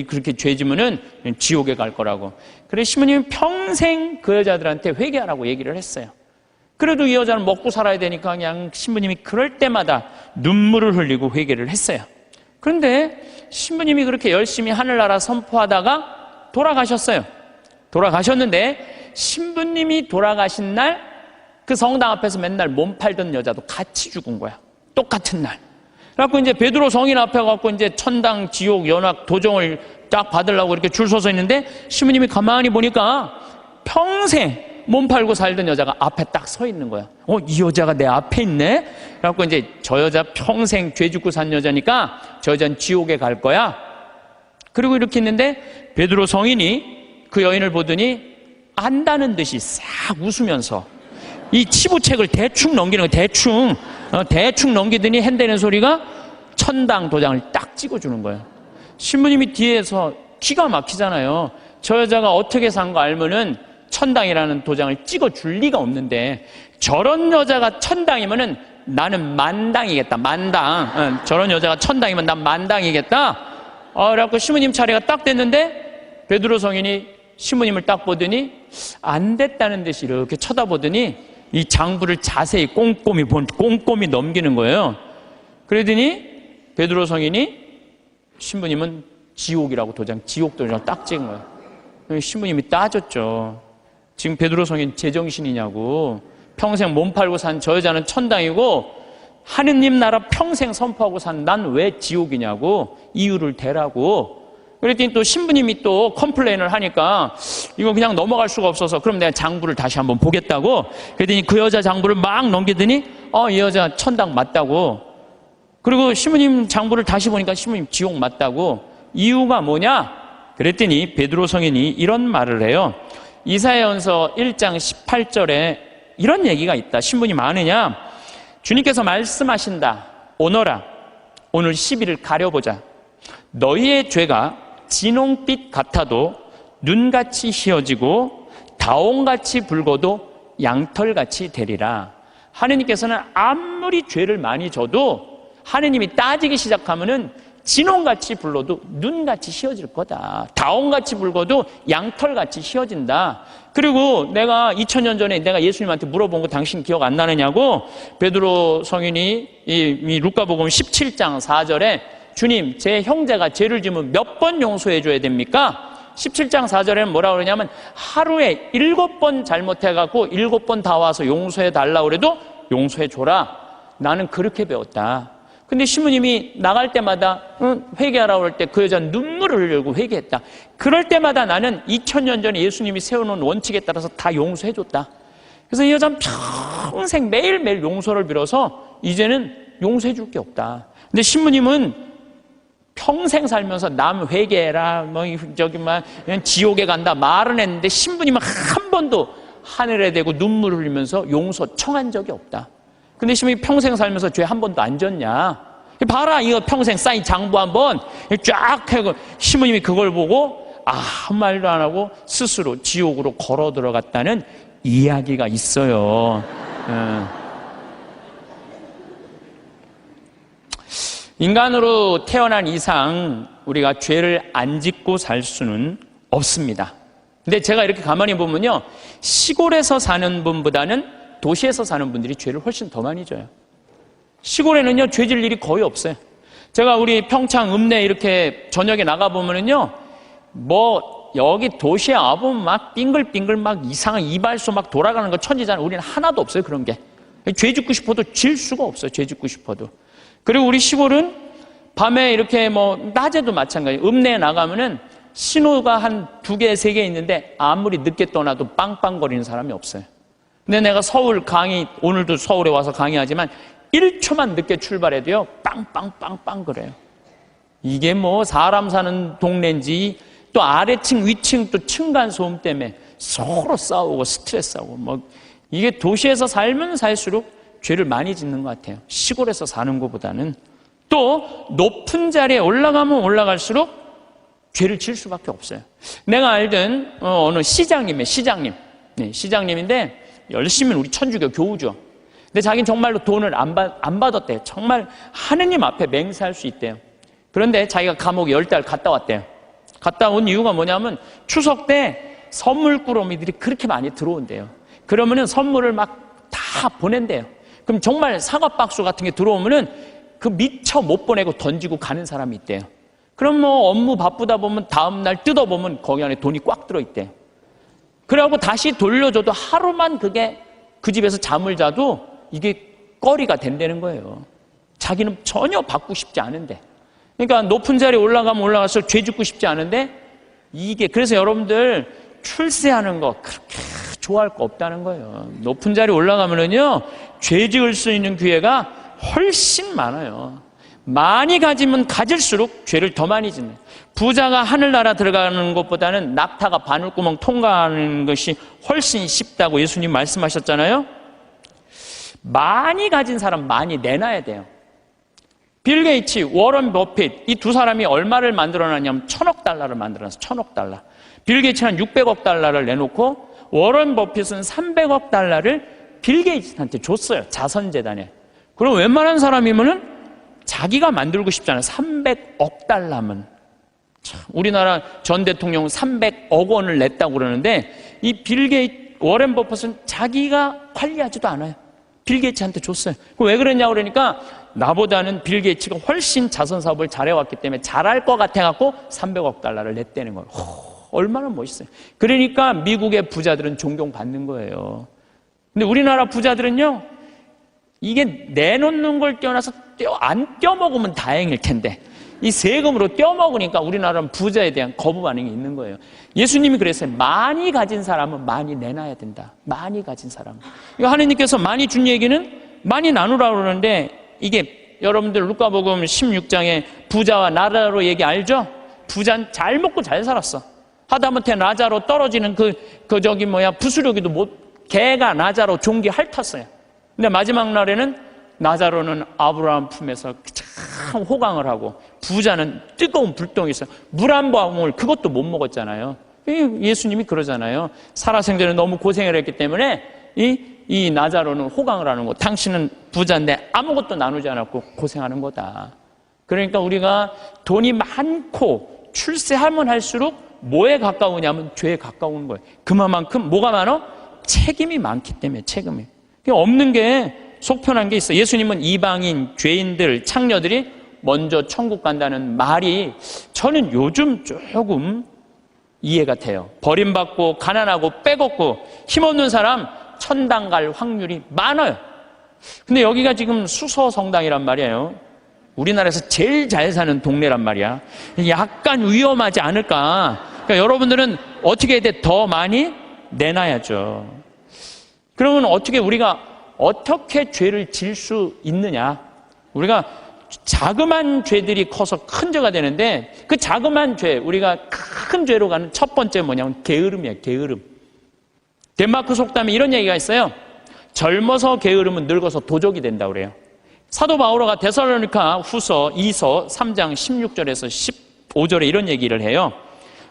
그렇게 죄 지면은 지옥에 갈 거라고. 그래 신부님은 평생 그 여자들한테 회개하라고 얘기를 했어요. 그래도 이 여자는 먹고 살아야 되니까 그냥 신부님이 그럴 때마다 눈물을 흘리고 회개를 했어요. 그런데 신부님이 그렇게 열심히 하늘나라 선포하다가 돌아가셨어요. 돌아가셨는데 신부님이 돌아가신 날 그 성당 앞에서 맨날 몸 팔던 여자도 같이 죽은 거야. 똑같은 날. 그래갖고 이제 베드로 성인 앞에 가고 이제 천당, 지옥, 연락, 도정을 딱 받으려고 이렇게 줄 서서 있는데 신부님이 가만히 보니까 평생 몸 팔고 살던 여자가 앞에 딱 서 있는 거야. 이 여자가 내 앞에 있네? 그래갖고 이제 저 여자 평생 죄 짓고 산 여자니까 저 여자는 지옥에 갈 거야. 그리고 이렇게 있는데 베드로 성인이 그 여인을 보더니 안다는 듯이 싹 웃으면서 이 치부책을 대충 넘기는 거야. 대충 넘기더니 핸대는 소리가 천당 도장을 딱 찍어주는 거예요. 신부님이 뒤에서 기가 막히잖아요. 저 여자가 어떻게 산 거 알면은 천당이라는 도장을 찍어줄 리가 없는데 저런 여자가 천당이면은 나는 만당이겠다. 만당. 저런 여자가 천당이면 난 만당이겠다. 그래갖고 신부님 차례가 딱 됐는데 베드로 성인이 신부님을 딱 보더니 안 됐다는 듯이 이렇게 쳐다보더니 이 장부를 자세히 꼼꼼히 넘기는 거예요. 그러더니 베드로 성인이 신부님은 지옥이라고 지옥 도장 딱 찍은 거예요. 신부님이 따졌죠. 지금 베드로 성인 제정신이냐고. 평생 몸 팔고 산 저 여자는 천당이고 하느님 나라 평생 선포하고 산 난 왜 지옥이냐고 이유를 대라고. 그랬더니 또 신부님이 또 컴플레인을 하니까 이거 그냥 넘어갈 수가 없어서 그럼 내가 장부를 다시 한번 보겠다고. 그랬더니 그 여자 장부를 막 넘기더니 이 여자 천당 맞다고. 그리고 신부님 장부를 다시 보니까 신부님 지옥 맞다고. 이유가 뭐냐? 그랬더니 베드로 성인이 이런 말을 해요. 이사야전서 1장 18절에 이런 얘기가 있다. 신부님 아느냐? 주님께서 말씀하신다. 오너라. 오늘 10일을 가려보자. 너희의 죄가 진홍빛 같아도 눈같이 희어지고 다홍같이 붉어도 양털같이 되리라. 하느님께서는 아무리 죄를 많이 져도 하느님이 따지기 시작하면은 진홍같이 불러도 눈같이 희어질 거다. 다홍같이 붉어도 양털같이 희어진다. 그리고 내가 2000년 전에 내가 예수님한테 물어본 거 당신 기억 안 나느냐고. 베드로 성인이 이 루카복음 17장 4절에 주님, 제 형제가 죄를 지으면 몇 번 용서해 줘야 됩니까? 17장 4절에는 뭐라고 그러냐면 하루에 7번 잘못해갖고 7번 다 와서 용서해 달라고 그래도 용서해 줘라. 나는 그렇게 배웠다. 근데 신부님이 나갈 때마다 회개하라고 할 때 그 여자는 눈물을 흘리고 회개했다. 그럴 때마다 나는 2000년 전에 예수님이 세워놓은 원칙에 따라서 다 용서해 줬다. 그래서 이 여자는 평생 매일매일 용서를 빌어서 이제는 용서해 줄 게 없다. 근데 신부님은 평생 살면서 남 회개해라, 지옥에 간다 말은 했는데 신부님은 한 번도 하늘에 대고 눈물을 흘리면서 용서 청한 적이 없다. 근데 신부님이 평생 살면서 죄 한 번도 안 졌냐? 봐라, 이거 평생 쌓인 장부 한번 쫙 해고 신부님이 그걸 보고 한 말도 안 하고 스스로 지옥으로 걸어 들어갔다는 이야기가 있어요. 인간으로 태어난 이상 우리가 죄를 안 짓고 살 수는 없습니다. 근데 제가 이렇게 가만히 보면요, 시골에서 사는 분보다는 도시에서 사는 분들이 죄를 훨씬 더 많이 져요. 시골에는요, 죄 질 일이 거의 없어요. 제가 우리 평창 읍내 이렇게 저녁에 나가보면은요, 여기 도시에 와보면 막 빙글빙글 막 이상한 이발소 막 돌아가는 거 천지잖아요. 우리는 하나도 없어요, 그런 게. 죄 짓고 싶어도 질 수가 없어요, 죄 짓고 싶어도. 그리고 우리 시골은 밤에 이렇게 낮에도 마찬가지예요. 읍내에 나가면은 신호가 한 2개, 3개 있는데 아무리 늦게 떠나도 빵빵거리는 사람이 없어요. 근데 내가 서울 강의, 오늘도 서울에 와서 강의하지만 1초만 늦게 출발해도요, 빵빵빵빵 그래요. 이게 사람 사는 동네인지 또 아래층, 위층 또 층간소음 때문에 서로 싸우고 스트레스하고 이게 도시에서 살면 살수록 죄를 많이 짓는 것 같아요. 시골에서 사는 것보다는. 또 높은 자리에 올라가면 올라갈수록 죄를 지을 수밖에 없어요. 내가 알던 어느 시장님. 네, 시장님인데 열심히 우리 천주교 교우죠. 근데 자기는 정말로 돈을 안 받았대요. 정말 하느님 앞에 맹세할 수 있대요. 그런데 자기가 감옥에 10달 갔다 왔대요. 갔다 온 이유가 뭐냐면 추석 때 선물 꾸러미들이 그렇게 많이 들어온대요. 그러면은 선물을 막 다 보낸대요. 그럼 정말 사과박스 같은 게 들어오면은 그 미처 못 보내고 던지고 가는 사람이 있대요. 그럼 뭐 업무 바쁘다 보면 다음날 뜯어보면 거기 안에 돈이 꽉 들어있대요. 그래갖고 다시 돌려줘도 하루만 그게 그 집에서 잠을 자도 이게 꺼리가 된다는 거예요. 자기는 전혀 받고 싶지 않은데. 그러니까 높은 자리에 올라가면 올라갈수록 죄 짓고 싶지 않은데 이게 그래서 여러분들 출세하는 거 그렇게 좋아할 거 없다는 거예요. 높은 자리에 올라가면은요 죄 지을 수 있는 기회가 훨씬 많아요. 많이 가지면 가질수록 죄를 더 많이 짓는. 부자가 하늘나라 들어가는 것보다는 낙타가 바늘구멍 통과하는 것이 훨씬 쉽다고 예수님 말씀하셨잖아요. 많이 가진 사람 많이 내놔야 돼요. 빌 게이츠, 워런 버핏 이 두 사람이 얼마를 만들어놨냐면 1000억 달러를 만들어놨어요. 1000억 달러. 빌 게이츠는 600억 달러를 내놓고 워런 버핏은 300억 달러를 빌 게이츠한테 줬어요. 자선재단에. 그럼 웬만한 사람이면은 자기가 만들고 싶잖아요. 300억 달러면. 참, 우리나라 전 대통령은 300억 원을 냈다고 그러는데 이 빌 게이츠, 워런 버핏은 자기가 관리하지도 않아요. 빌 게이츠한테 줬어요. 왜 그러냐고 그러니까 나보다는 빌 게이츠가 훨씬 자선 사업을 잘해왔기 때문에 잘할 것 같아갖고 300억 달러를 냈다는 거예요. 얼마나 멋있어요. 그러니까 미국의 부자들은 존경받는 거예요. 근데 우리나라 부자들은요, 이게 내놓는 걸 떼어놔서 안 떼어먹으면 다행일 텐데 이 세금으로 떼어먹으니까 우리나라는 부자에 대한 거부 반응이 있는 거예요. 예수님이 그랬어요. 많이 가진 사람은 많이 내놔야 된다. 많이 가진 사람은. 이거 하느님께서 많이 준 얘기는 많이 나누라고 그러는데 이게 여러분들 루카복음 16장에 부자와 나자로 얘기 알죠? 부자는 잘 먹고 잘 살았어. 하다못해 나자로 떨어지는 부스러기도 개가 나자로 종기 핥았어요. 근데 마지막 날에는 나자로는 아브라함 품에서 참 호강을 하고 부자는 뜨거운 불똥이 있어요. 물 한 방울 그것도 못 먹었잖아요. 예수님이 그러잖아요. 살아생전에 너무 고생을 했기 때문에 이 나자로는 호강을 하는 거. 당신은 부자인데 아무것도 나누지 않았고 고생하는 거다. 그러니까 우리가 돈이 많고 출세하면 할수록 뭐에 가까우냐면 죄에 가까운 거예요. 그만큼 뭐가 많아? 책임이 많기 때문에 책임이. 없는 게 속편한 게 있어요. 예수님은 이방인, 죄인들, 창녀들이 먼저 천국 간다는 말이 저는 요즘 조금 이해가 돼요. 버림받고 가난하고 빼곡고 힘없는 사람 천당 갈 확률이 많아요. 근데 여기가 지금 수서성당이란 말이에요. 우리나라에서 제일 잘 사는 동네란 말이야. 약간 위험하지 않을까. 그러니까 여러분들은 어떻게 해야 돼? 더 많이 내놔야죠. 그러면 우리가 어떻게 죄를 질 수 있느냐? 우리가 자그만 죄들이 커서 큰 죄가 되는데 그 자그만 죄, 우리가 큰 죄로 가는 첫 번째 뭐냐면 게으름이에요. 게으름. 덴마크 속담에 이런 얘기가 있어요. 젊어서 게으름은 늙어서 도적이 된다고 그래요. 사도 바오로가 데살로니가 후서 2서 3장 16절에서 15절에 이런 얘기를 해요.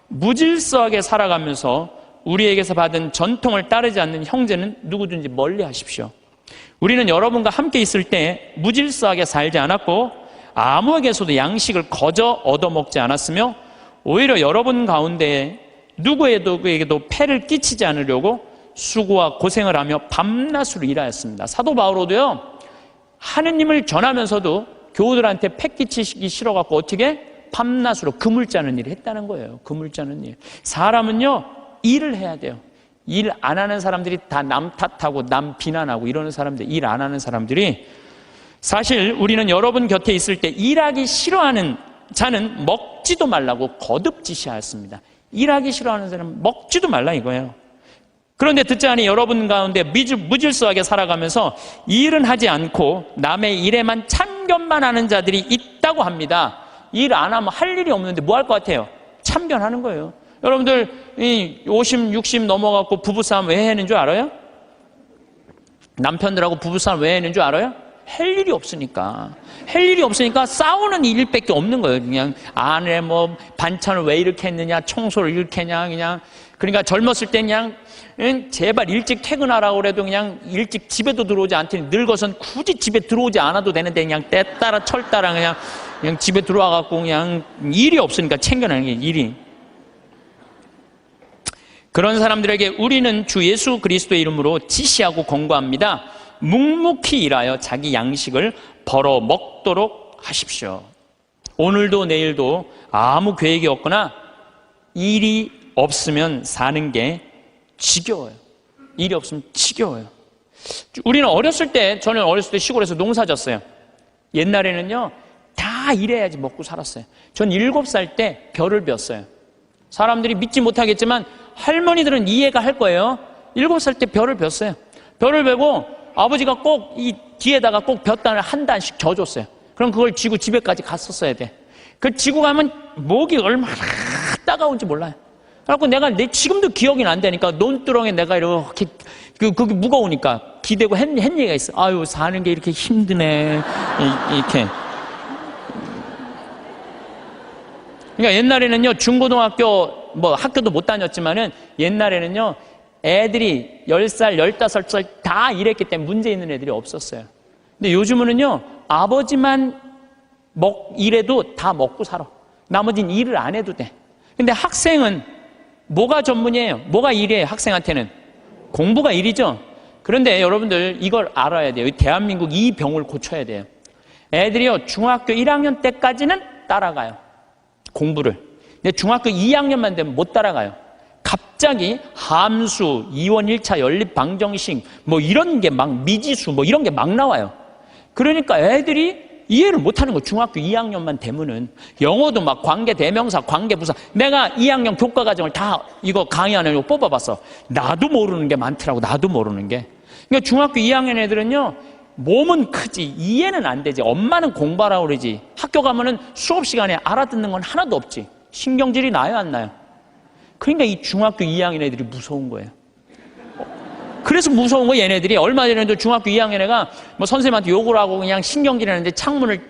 무질서하게 살아가면서 우리에게서 받은 전통을 따르지 않는 형제는 누구든지 멀리 하십시오. 우리는 여러분과 함께 있을 때 무질서하게 살지 않았고 아무에게서도 양식을 거저 얻어먹지 않았으며 오히려 여러분 가운데 누구에게도 폐를 끼치지 않으려고 수고와 고생을 하며 밤낮으로 일하였습니다. 사도 바오로도요, 하느님을 전하면서도 교우들한테 폐 끼치기 싫어갖고 어떻게 밤낮으로 금을 짜는 일을 했다는 거예요. 금을 짜는 일. 사람은요, 일을 해야 돼요. 일 안 하는 사람들이 다 남 탓하고 남 비난하고 이러는 사람들, 일 안 하는 사람들이 사실 우리는 여러분 곁에 있을 때 일하기 싫어하는 자는 먹지도 말라고 거듭 지시하였습니다. 일하기 싫어하는 사람은 먹지도 말라 이거예요. 그런데 듣지 않니 여러분 가운데 무질서하게 살아가면서 일은 하지 않고 남의 일에만 참견만 하는 자들이 있다고 합니다. 일 안 하면 할 일이 없는데 뭐 할 것 같아요? 참견하는 거예요. 여러분들 50, 60 넘어갖고 부부싸움 왜 하는 줄 알아요? 남편들하고 부부싸움 왜 하는 줄 알아요? 할 일이 없으니까. 할 일이 없으니까 싸우는 일밖에 없는 거예요. 그냥 아내 뭐 반찬을 왜 이렇게 했느냐, 청소를 이렇게 했냐, 그냥. 그러니까 젊었을 때 그냥 제발 일찍 퇴근하라고 그래도 그냥 일찍 집에도 들어오지 않더니 늙어선 굳이 집에 들어오지 않아도 되는데 그냥 때 따라 철 따라 그냥 집에 들어와 갖고 그냥 일이 없으니까 챙겨내는 게 일이. 그런 사람들에게 우리는 주 예수 그리스도의 이름으로 지시하고 권고합니다. 묵묵히 일하여 자기 양식을 벌어 먹도록 하십시오. 오늘도 내일도 아무 계획이 없거나 일이 없으면 사는 게 지겨워요. 일이 없으면 지겨워요. 우리는 저는 어렸을 때 시골에서 농사 졌어요. 옛날에는요, 다 일해야지 먹고 살았어요. 전 7살 때 벼를 뱄어요. 사람들이 믿지 못하겠지만 할머니들은 이해가 할 거예요. 7살 때 벼를 뱄어요. 벼를 베고 아버지가 꼭 이 뒤에다가 꼭 볕단을 한 단씩 져줬어요. 그럼 그걸 지고 집에까지 갔었어야 돼. 그걸 지고 가면 목이 얼마나 따가운지 몰라요. 그래갖고 내가 지금도 기억이 안 되니까 논두렁에 내가 이렇게 그게 무거우니까 기대고 한 얘기가 있어. 아유, 사는 게 이렇게 힘드네. 이렇게. 그러니까 옛날에는요, 중고등학교 뭐 학교도 못 다녔지만은 옛날에는요, 애들이 10살, 15살 다 일했기 때문에 문제 있는 애들이 없었어요. 근데 요즘은요, 아버지만 일해도 다 먹고 살아. 나머지는 일을 안 해도 돼. 근데 학생은 뭐가 전문이에요? 뭐가 일이에요? 학생한테는 공부가 일이죠. 그런데 여러분들 이걸 알아야 돼요. 대한민국 이 병을 고쳐야 돼요. 애들이요, 중학교 1학년 때까지는 따라가요, 공부를. 근데 중학교 2학년만 되면 못 따라가요. 갑자기 함수, 이원 1차 연립 방정식 뭐 이런 게 막 미지수 뭐 이런 게 막 나와요. 그러니까 애들이 이해를 못하는 거예요. 중학교 2학년만 되면은. 영어도 막 관계 대명사, 관계 부사. 내가 2학년 교과 과정을 다 이거 강의하는 거 뽑아봤어. 나도 모르는 게 많더라고. 나도 모르는 게. 그러니까 중학교 2학년 애들은요, 몸은 크지 이해는 안 되지. 엄마는 공부하라고 그러지. 학교 가면은 수업 시간에 알아듣는 건 하나도 없지. 신경질이 나요, 안 나요? 그러니까 이 중학교 2학년 애들이 무서운 거예요. 그래서 무서운 거. 얘네들이 얼마 전에도 중학교 2학년 애가 뭐 선생님한테 욕을 하고 그냥 신경질하는데 창문을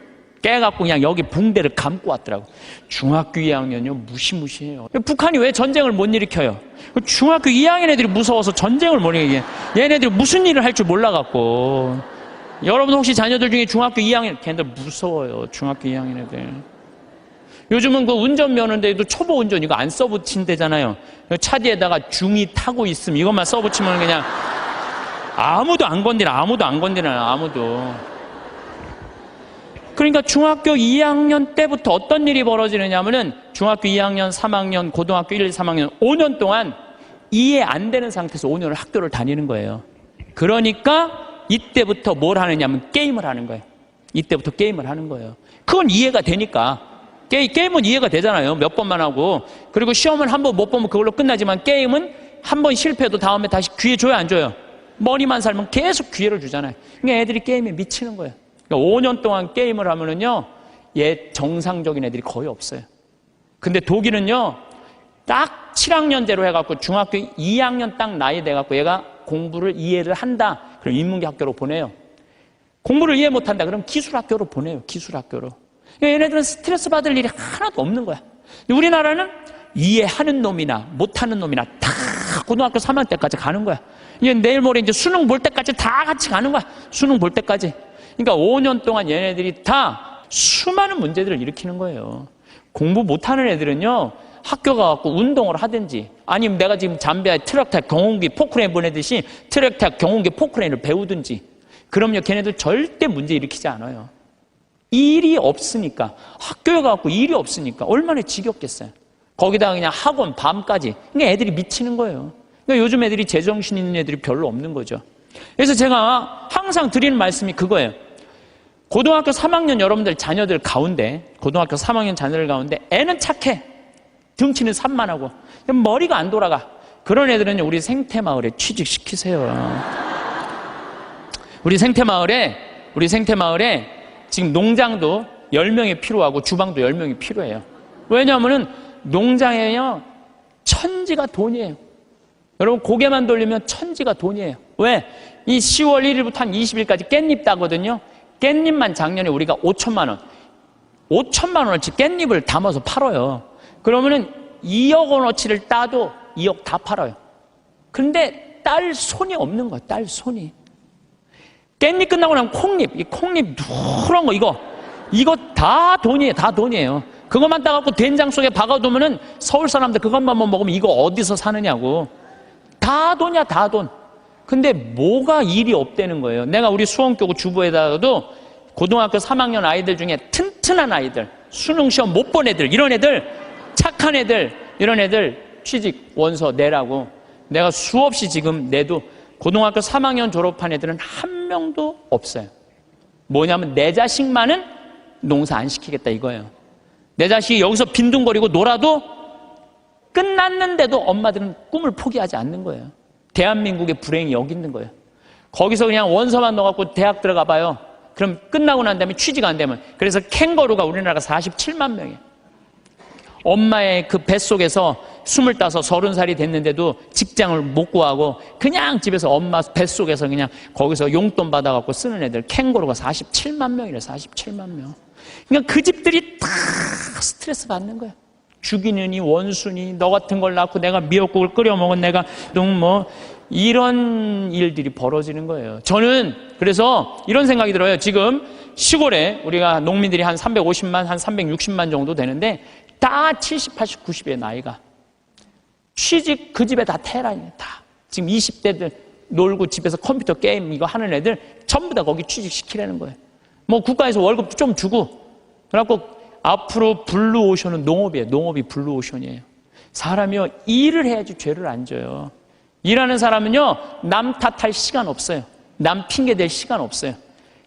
깨갖고 그냥 여기 붕대를 감고 왔더라고. 중학교 2학년이요, 무시무시해요. 북한이 왜 전쟁을 못 일으켜요? 중학교 2학년 애들이 무서워서 전쟁을 못 일으켜요. 얘네들이 무슨 일을 할 줄 몰라갖고. 여러분 혹시 자녀들 중에 중학교 2학년, 걔네들 무서워요. 중학교 2학년 애들. 요즘은 그 운전면허인데도 초보 운전 이거 안 써붙인대잖아요. 차 뒤에다가 중2 타고 있으면 이것만 써붙이면 그냥 아무도 안 건드려. 그러니까 중학교 2학년 때부터 어떤 일이 벌어지느냐면은 중학교 2학년, 3학년, 고등학교 1, 3학년 5년 동안 이해 안 되는 상태에서 5년을 학교를 다니는 거예요. 그러니까 이때부터 뭘 하느냐면 게임을 하는 거예요. 이때부터 게임을 하는 거예요. 그건 이해가 되니까. 게임은 이해가 되잖아요. 몇 번만 하고. 그리고 시험은 한 번 못 보면 그걸로 끝나지만 게임은 한 번 실패해도 다음에 다시 기회 줘요, 안 줘요? 머리만 살면 계속 기회를 주잖아요. 그러니까 애들이 게임에 미치는 거예요. 그러니까 5년 동안 게임을 하면은요, 정상적인 애들이 거의 없어요. 근데 독일은요, 딱 7학년제로 해갖고 중학교 2학년 딱 나이 돼갖고 얘가 공부를 이해를 한다. 그럼 인문계학교로 보내요. 공부를 이해 못한다. 그럼 기술학교로 보내요. 기술학교로. 얘네들은 스트레스 받을 일이 하나도 없는 거야. 우리나라는 이해하는 놈이나 못하는 놈이나 다 고등학교 3학년 때까지 가는 거야. 이제 내일 모레 이제 수능 볼 때까지 다 같이 가는 거야. 수능 볼 때까지. 그러니까 5년 동안 얘네들이 다 수많은 문제들을 일으키는 거예요. 공부 못하는 애들은요, 학교 가갖고 운동을 하든지 아니면 내가 지금 잠비아에 트랙탑 경운기 포크레인 보내듯이 트랙탑 경운기 포크레인을 배우든지. 그럼요, 걔네들 절대 문제 일으키지 않아요. 일이 없으니까. 학교에 가갖고 일이 없으니까 얼마나 지겹겠어요. 거기다가 그냥 학원 밤까지. 그러니까 애들이 미치는 거예요. 그러니까 요즘 애들이 제정신 있는 애들이 별로 없는 거죠. 그래서 제가 항상 드리는 말씀이 그거예요. 고등학교 3학년 여러분들 자녀들 가운데, 고등학교 3학년 자녀들 가운데 애는 착해. 등치는 산만하고 머리가 안 돌아가. 그런 애들은 우리 생태마을에 취직시키세요. 우리 생태마을에 지금 농장도 10명이 필요하고 주방도 10명이 필요해요. 왜냐하면 농장에요, 천지가 돈이에요. 여러분 고개만 돌리면 천지가 돈이에요. 왜? 이 10월 1일부터 한 20일까지 깻잎 따거든요. 깻잎만 작년에 우리가 5천만 원, 5천만 원어치 깻잎을 담아서 팔아요. 그러면은 2억 원어치를 따도 2억 다 팔아요. 근데 딸 손이 없는 거야, 딸 손이. 깻잎 끝나고 나면 콩잎, 이 콩잎 누런 거, 이거 다 돈이에요, 다 돈이에요. 그것만 따갖고 된장 속에 박아두면은 서울 사람들 그것만 먹으면 이거 어디서 사느냐고. 다 돈이야, 다 돈. 근데 뭐가 일이 없다는 거예요. 내가 우리 수원교구 주부에다가도 고등학교 3학년 아이들 중에 튼튼한 아이들, 수능 시험 못 본 애들, 이런 애들, 착한 애들, 이런 애들 취직 원서 내라고 내가 수없이 지금 내도 고등학교 3학년 졸업한 애들은 한 명도 없어요. 뭐냐면 내 자식만은 농사 안 시키겠다 이거예요. 내 자식이 여기서 빈둥거리고 놀아도 끝났는데도 엄마들은 꿈을 포기하지 않는 거예요. 대한민국의 불행이 여기 있는 거예요. 거기서 그냥 원서만 넣어갖고 대학 들어가 봐요. 그럼 끝나고 난 다음에 취직 안 되면. 그래서 캥거루가 우리나라가 47만 명이에요. 엄마의 그 뱃속에서 25, 30살이 됐는데도 직장을 못 구하고 그냥 집에서 엄마 뱃속에서 그냥 거기서 용돈 받아갖고 쓰는 애들 캥거루가 47만 명이래. 47만 명. 그러니까 그 집들이 다 스트레스 받는 거예요. 죽이느니 원수니 너 같은 걸 낳고 내가 미역국을 끓여 먹은 내가 뭐 이런 일들이 벌어지는 거예요. 저는 그래서 이런 생각이 들어요. 지금 시골에 우리가 농민들이 한 350만, 한 360만 정도 되는데 다 70, 80, 90의 나이가 취직 그 집에 다 테란이에요. 다 지금 20대들 놀고 집에서 컴퓨터 게임 이거 하는 애들 전부 다 거기 취직시키라는 거예요. 뭐 국가에서 월급도 좀 주고. 그래갖고 앞으로 블루오션은 농업이에요. 농업이 블루오션이에요. 사람이요 일을 해야지 죄를 안 져요. 일하는 사람은요 남 탓할 시간 없어요. 남 핑계 댈 시간 없어요.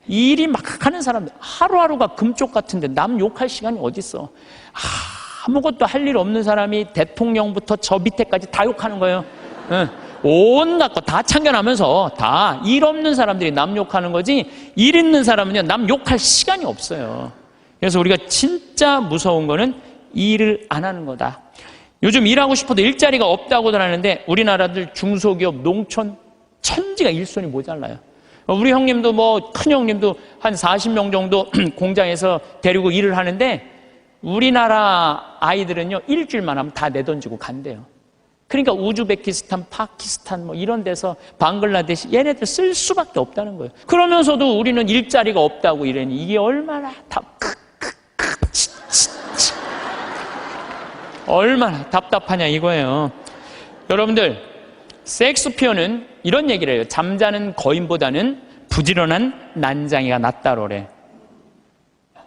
일이 막 하는 사람 하루하루가 금쪽 같은데 남 욕할 시간이 어딨어. 아무것도 할 일 없는 사람이 대통령부터 저 밑에까지 다 욕하는 거예요. 온갖 거 다 참견하면서 다 일 없는 사람들이 남 욕하는 거지 일 있는 사람은요 남 욕할 시간이 없어요. 그래서 우리가 진짜 무서운 거는 일을 안 하는 거다. 요즘 일하고 싶어도 일자리가 없다고들 하는데 우리나라들 중소기업, 농촌 천지가 일손이 모자라요. 우리 형님도 뭐 큰 형님도 한 40명 정도 공장에서 데리고 일을 하는데 우리나라 아이들은요 일주일만 하면 다 내던지고 간대요. 그러니까 우즈베키스탄, 파키스탄 뭐 이런 데서 방글라데시 얘네들 쓸 수밖에 없다는 거예요. 그러면서도 우리는 일자리가 없다고 이러니 이게 얼마나 얼마나 답답하냐 이거예요. 여러분들 섹스피어는 이런 얘기를 해요. 잠자는 거인보다는 부지런한 난장이가 낫다로래.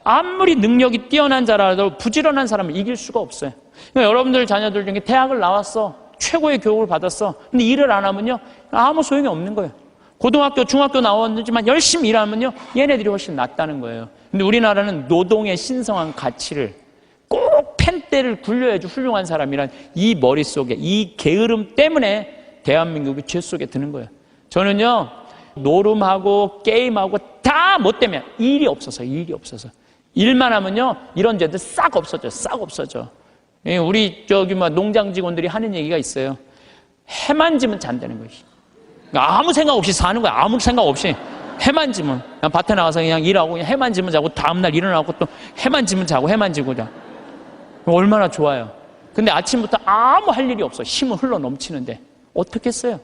아무리 능력이 뛰어난 자라도 부지런한 사람은 이길 수가 없어요. 그러니까 여러분들 자녀들 중에 대학을 나왔어. 최고의 교육을 받았어. 근데 일을 안 하면요 아무 소용이 없는 거예요. 고등학교, 중학교 나왔지만 열심히 일하면요 얘네들이 훨씬 낫다는 거예요. 근데 우리나라는 노동의 신성한 가치를 꼭 펜대를 굴려야지 훌륭한 사람이란 이 머릿속에 이 게으름 때문에 대한민국이 죄 속에 드는 거예요. 저는요 노름하고 게임하고 다 뭐 때문에 일이 없어서 일만 하면요 이런 죄들 싹 없어져. 우리 뭐 농장 직원들이 하는 얘기가 있어요. 해만 지면 잔다는 거예요. 아무 생각 없이 사는 거야. 아무 생각 없이 해만 지면 그냥 밭에 나가서 그냥 일하고 그냥 해만 지면 자고 다음날 일어나고 또 해만 지면 자고 해만 지고 자. 얼마나 좋아요. 근데 아침부터 아무 할 일이 없어. 힘은 흘러 넘치는데 어떻게 했어요?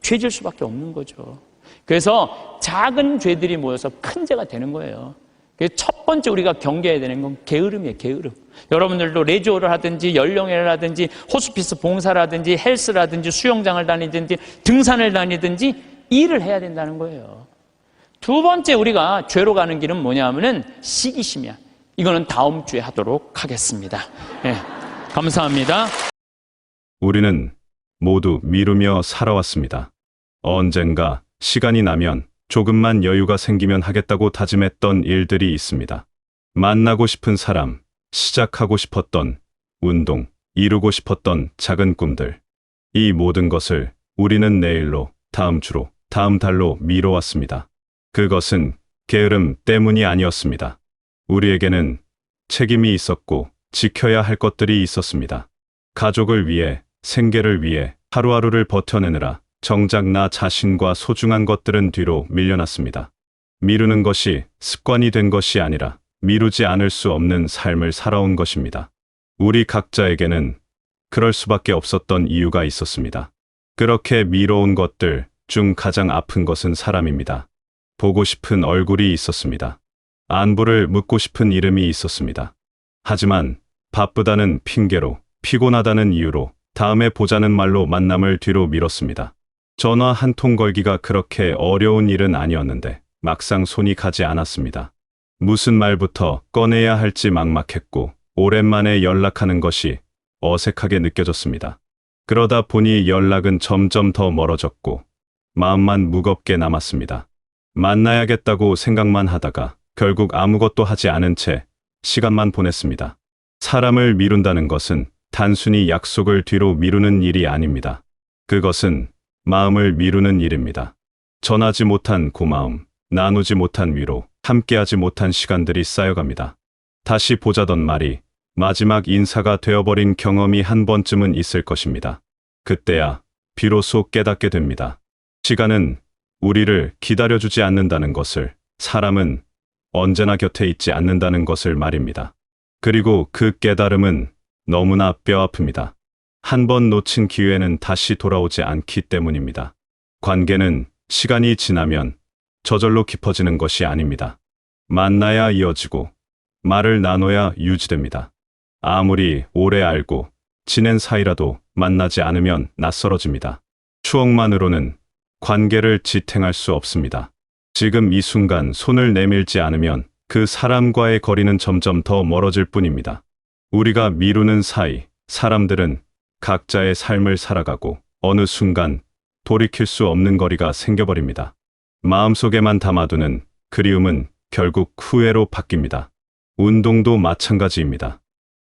죄질 수밖에 없는 거죠. 그래서 작은 죄들이 모여서 큰 죄가 되는 거예요. 그래서 첫 번째 우리가 경계해야 되는 건 게으름이에요. 게으름. 여러분들도 레지오를 하든지 연령회를 하든지 호스피스 봉사라든지 헬스라든지 수영장을 다니든지 등산을 다니든지 일을 해야 된다는 거예요. 두 번째 우리가 죄로 가는 길은 뭐냐면은 시기심이야. 이거는 다음 주에 하도록 하겠습니다. 네, 감사합니다. 우리는 모두 미루며 살아왔습니다. 언젠가 시간이 나면 조금만 여유가 생기면 하겠다고 다짐했던 일들이 있습니다. 만나고 싶은 사람, 시작하고 싶었던 운동, 이루고 싶었던 작은 꿈들. 이 모든 것을 우리는 내일로, 다음 주로, 다음 달로 미뤄왔습니다. 그것은 게으름 때문이 아니었습니다. 우리에게는 책임이 있었고 지켜야 할 것들이 있었습니다. 가족을 위해, 생계를 위해 하루하루를 버텨내느라 정작 나 자신과 소중한 것들은 뒤로 밀려났습니다. 미루는 것이 습관이 된 것이 아니라 미루지 않을 수 없는 삶을 살아온 것입니다. 우리 각자에게는 그럴 수밖에 없었던 이유가 있었습니다. 그렇게 미뤄온 것들 중 가장 아픈 것은 사람입니다. 보고 싶은 얼굴이 있었습니다. 안부를 묻고 싶은 이름이 있었습니다. 하지만 바쁘다는 핑계로, 피곤하다는 이유로, 다음에 보자는 말로 만남을 뒤로 미뤘습니다. 전화 한 통 걸기가 그렇게 어려운 일은 아니었는데 막상 손이 가지 않았습니다. 무슨 말부터 꺼내야 할지 막막했고 오랜만에 연락하는 것이 어색하게 느껴졌습니다. 그러다 보니 연락은 점점 더 멀어졌고 마음만 무겁게 남았습니다. 만나야겠다고 생각만 하다가 결국 아무것도 하지 않은 채 시간만 보냈습니다. 사람을 미룬다는 것은 단순히 약속을 뒤로 미루는 일이 아닙니다. 그것은 마음을 미루는 일입니다. 전하지 못한 고마움, 나누지 못한 위로, 함께하지 못한 시간들이 쌓여갑니다. 다시 보자던 말이 마지막 인사가 되어버린 경험이 한 번쯤은 있을 것입니다. 그때야 비로소 깨닫게 됩니다. 시간은 우리를 기다려주지 않는다는 것을, 사람은 언제나 곁에 있지 않는다는 것을 말입니다. 그리고 그 깨달음은 너무나 뼈아픕니다. 한 번 놓친 기회는 다시 돌아오지 않기 때문입니다. 관계는 시간이 지나면 저절로 깊어지는 것이 아닙니다. 만나야 이어지고 말을 나눠야 유지됩니다. 아무리 오래 알고 지낸 사이라도 만나지 않으면 낯설어집니다. 추억만으로는 관계를 지탱할 수 없습니다. 지금 이 순간 손을 내밀지 않으면 그 사람과의 거리는 점점 더 멀어질 뿐입니다. 우리가 미루는 사이 사람들은 각자의 삶을 살아가고 어느 순간 돌이킬 수 없는 거리가 생겨버립니다. 마음속에만 담아두는 그리움은 결국 후회로 바뀝니다. 운동도 마찬가지입니다.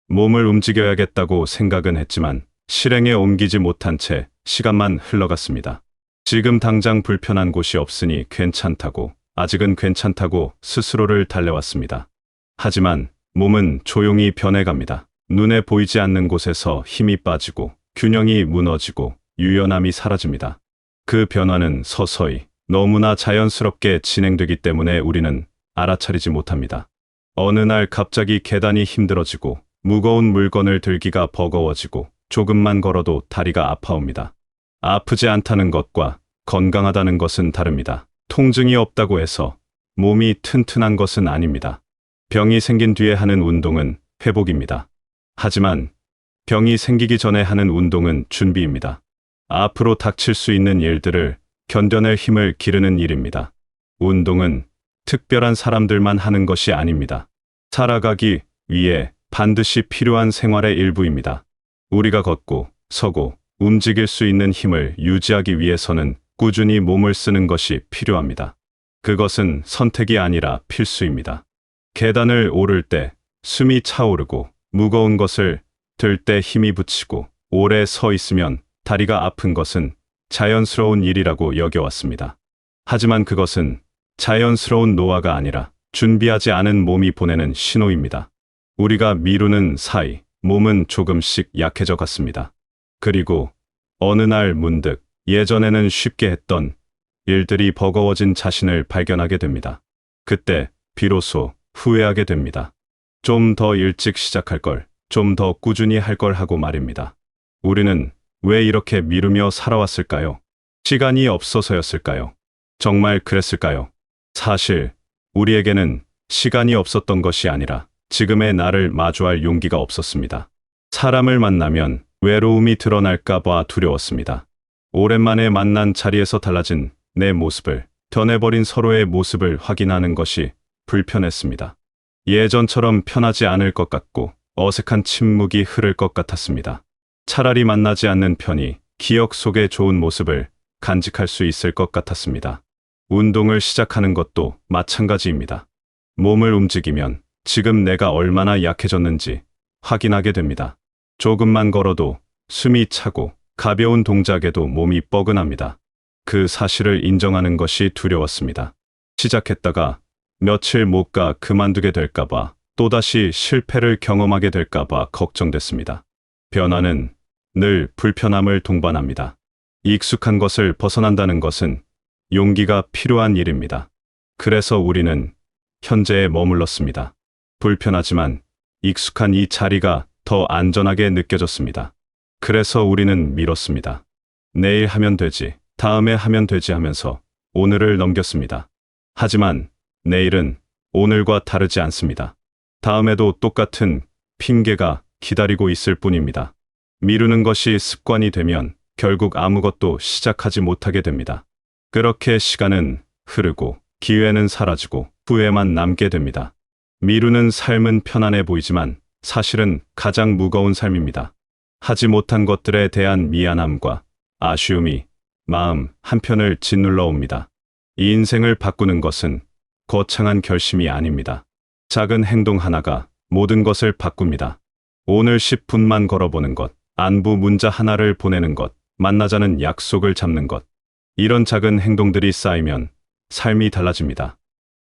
몸을 움직여야겠다고 생각은 했지만 실행에 옮기지 못한 채 시간만 흘러갔습니다. 지금 당장 불편한 곳이 없으니 괜찮다고, 아직은 괜찮다고 스스로를 달래왔습니다. 하지만 몸은 조용히 변해갑니다. 눈에 보이지 않는 곳에서 힘이 빠지고 균형이 무너지고 유연함이 사라집니다. 그 변화는 서서히 너무나 자연스럽게 진행되기 때문에 우리는 알아차리지 못합니다. 어느 날 갑자기 계단이 힘들어지고 무거운 물건을 들기가 버거워지고 조금만 걸어도 다리가 아파옵니다. 아프지 않다는 것과 건강하다는 것은 다릅니다. 통증이 없다고 해서 몸이 튼튼한 것은 아닙니다. 병이 생긴 뒤에 하는 운동은 회복입니다. 하지만 병이 생기기 전에 하는 운동은 준비입니다. 앞으로 닥칠 수 있는 일들을 견뎌낼 힘을 기르는 일입니다. 운동은 특별한 사람들만 하는 것이 아닙니다. 살아가기 위해 반드시 필요한 생활의 일부입니다. 우리가 걷고 서고 움직일 수 있는 힘을 유지하기 위해서는 꾸준히 몸을 쓰는 것이 필요합니다. 그것은 선택이 아니라 필수입니다. 계단을 오를 때 숨이 차오르고 무거운 것을 들 때 힘이 붙이고 오래 서 있으면 다리가 아픈 것은 자연스러운 일이라고 여겨왔습니다. 하지만 그것은 자연스러운 노화가 아니라 준비하지 않은 몸이 보내는 신호입니다. 우리가 미루는 사이 몸은 조금씩 약해져 갔습니다. 그리고 어느 날 문득 예전에는 쉽게 했던 일들이 버거워진 자신을 발견하게 됩니다. 그때 비로소 후회하게 됩니다. 좀 더 일찍 시작할 걸, 좀 더 꾸준히 할 걸 하고 말입니다. 우리는 왜 이렇게 미루며 살아왔을까요? 시간이 없어서였을까요? 정말 그랬을까요? 사실 우리에게는 시간이 없었던 것이 아니라 지금의 나를 마주할 용기가 없었습니다. 사람을 만나면 외로움이 드러날까 봐 두려웠습니다. 오랜만에 만난 자리에서 달라진 내 모습을, 변해버린 서로의 모습을 확인하는 것이 불편했습니다. 예전처럼 편하지 않을 것 같고 어색한 침묵이 흐를 것 같았습니다. 차라리 만나지 않는 편이 기억 속의 좋은 모습을 간직할 수 있을 것 같았습니다. 운동을 시작하는 것도 마찬가지입니다. 몸을 움직이면 지금 내가 얼마나 약해졌는지 확인하게 됩니다. 조금만 걸어도 숨이 차고 가벼운 동작에도 몸이 뻐근합니다. 그 사실을 인정하는 것이 두려웠습니다. 시작했다가 며칠 못 가 그만두게 될까봐, 또다시 실패를 경험하게 될까봐 걱정됐습니다. 변화는 늘 불편함을 동반합니다. 익숙한 것을 벗어난다는 것은 용기가 필요한 일입니다. 그래서 우리는 현재에 머물렀습니다. 불편하지만 익숙한 이 자리가 더 안전하게 느껴졌습니다. 그래서 우리는 미뤘습니다. 내일 하면 되지, 다음에 하면 되지 하면서 오늘을 넘겼습니다. 하지만 내일은 오늘과 다르지 않습니다. 다음에도 똑같은 핑계가 기다리고 있을 뿐입니다. 미루는 것이 습관이 되면 결국 아무것도 시작하지 못하게 됩니다. 그렇게 시간은 흐르고 기회는 사라지고 후회만 남게 됩니다. 미루는 삶은 편안해 보이지만 사실은 가장 무거운 삶입니다. 하지 못한 것들에 대한 미안함과 아쉬움이 마음 한편을 짓눌러 옵니다. 이 인생을 바꾸는 것은 거창한 결심이 아닙니다. 작은 행동 하나가 모든 것을 바꿉니다. 오늘 10분만 걸어보는 것, 안부 문자 하나를 보내는 것, 만나자는 약속을 잡는 것. 이런 작은 행동들이 쌓이면 삶이 달라집니다.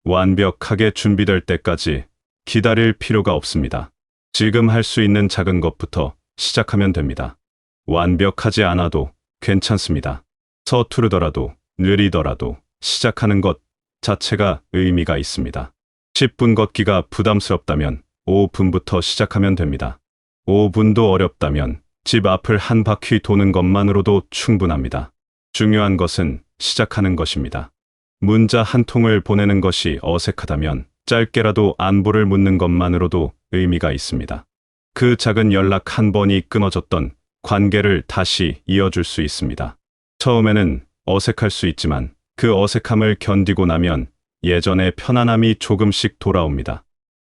완벽하게 준비될 때까지 기다릴 필요가 없습니다. 지금 할 수 있는 작은 것부터 시작하면 됩니다. 완벽하지 않아도 괜찮습니다. 서투르더라도 느리더라도 시작하는 것 자체가 의미가 있습니다. 10분 걷기가 부담스럽다면 5분부터 시작하면 됩니다. 5분도 어렵다면 집 앞을 한 바퀴 도는 것만으로도 충분합니다. 중요한 것은 시작하는 것입니다. 문자 한 통을 보내는 것이 어색하다면 짧게라도 안부를 묻는 것만으로도 의미가 있습니다. 그 작은 연락 한 번이 끊어졌던 관계를 다시 이어줄 수 있습니다. 처음에는 어색할 수 있지만 그 어색함을 견디고 나면 예전의 편안함이 조금씩 돌아옵니다.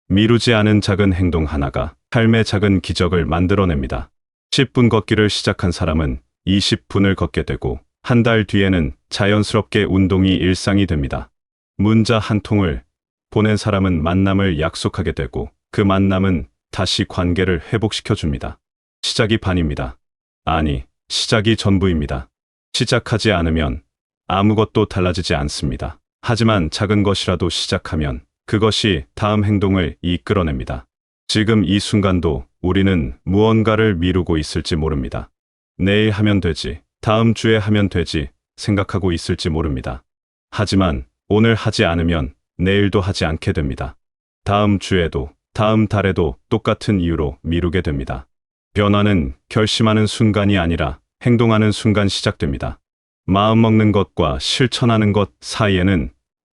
미루지 않은 작은 행동 하나가 삶의 작은 기적을 만들어냅니다. 10분 걷기를 시작한 사람은 20분을 걷게 되고 한 달 뒤에는 자연스럽게 운동이 일상이 됩니다. 문자 한 통을 보낸 사람은 만남을 약속하게 되고 그 만남은 다시 관계를 회복시켜 줍니다. 시작이 반입니다. 아니, 시작이 전부입니다. 시작하지 않으면 아무것도 달라지지 않습니다. 하지만 작은 것이라도 시작하면 그것이 다음 행동을 이끌어냅니다. 지금 이 순간도 우리는 무언가를 미루고 있을지 모릅니다. 내일 하면 되지, 다음 주에 하면 되지 생각하고 있을지 모릅니다. 하지만 오늘 하지 않으면 내일도 하지 않게 됩니다. 다음 주에도 다음 달에도 똑같은 이유로 미루게 됩니다. 변화는 결심하는 순간이 아니라 행동하는 순간 시작됩니다. 마음먹는 것과 실천하는 것 사이에는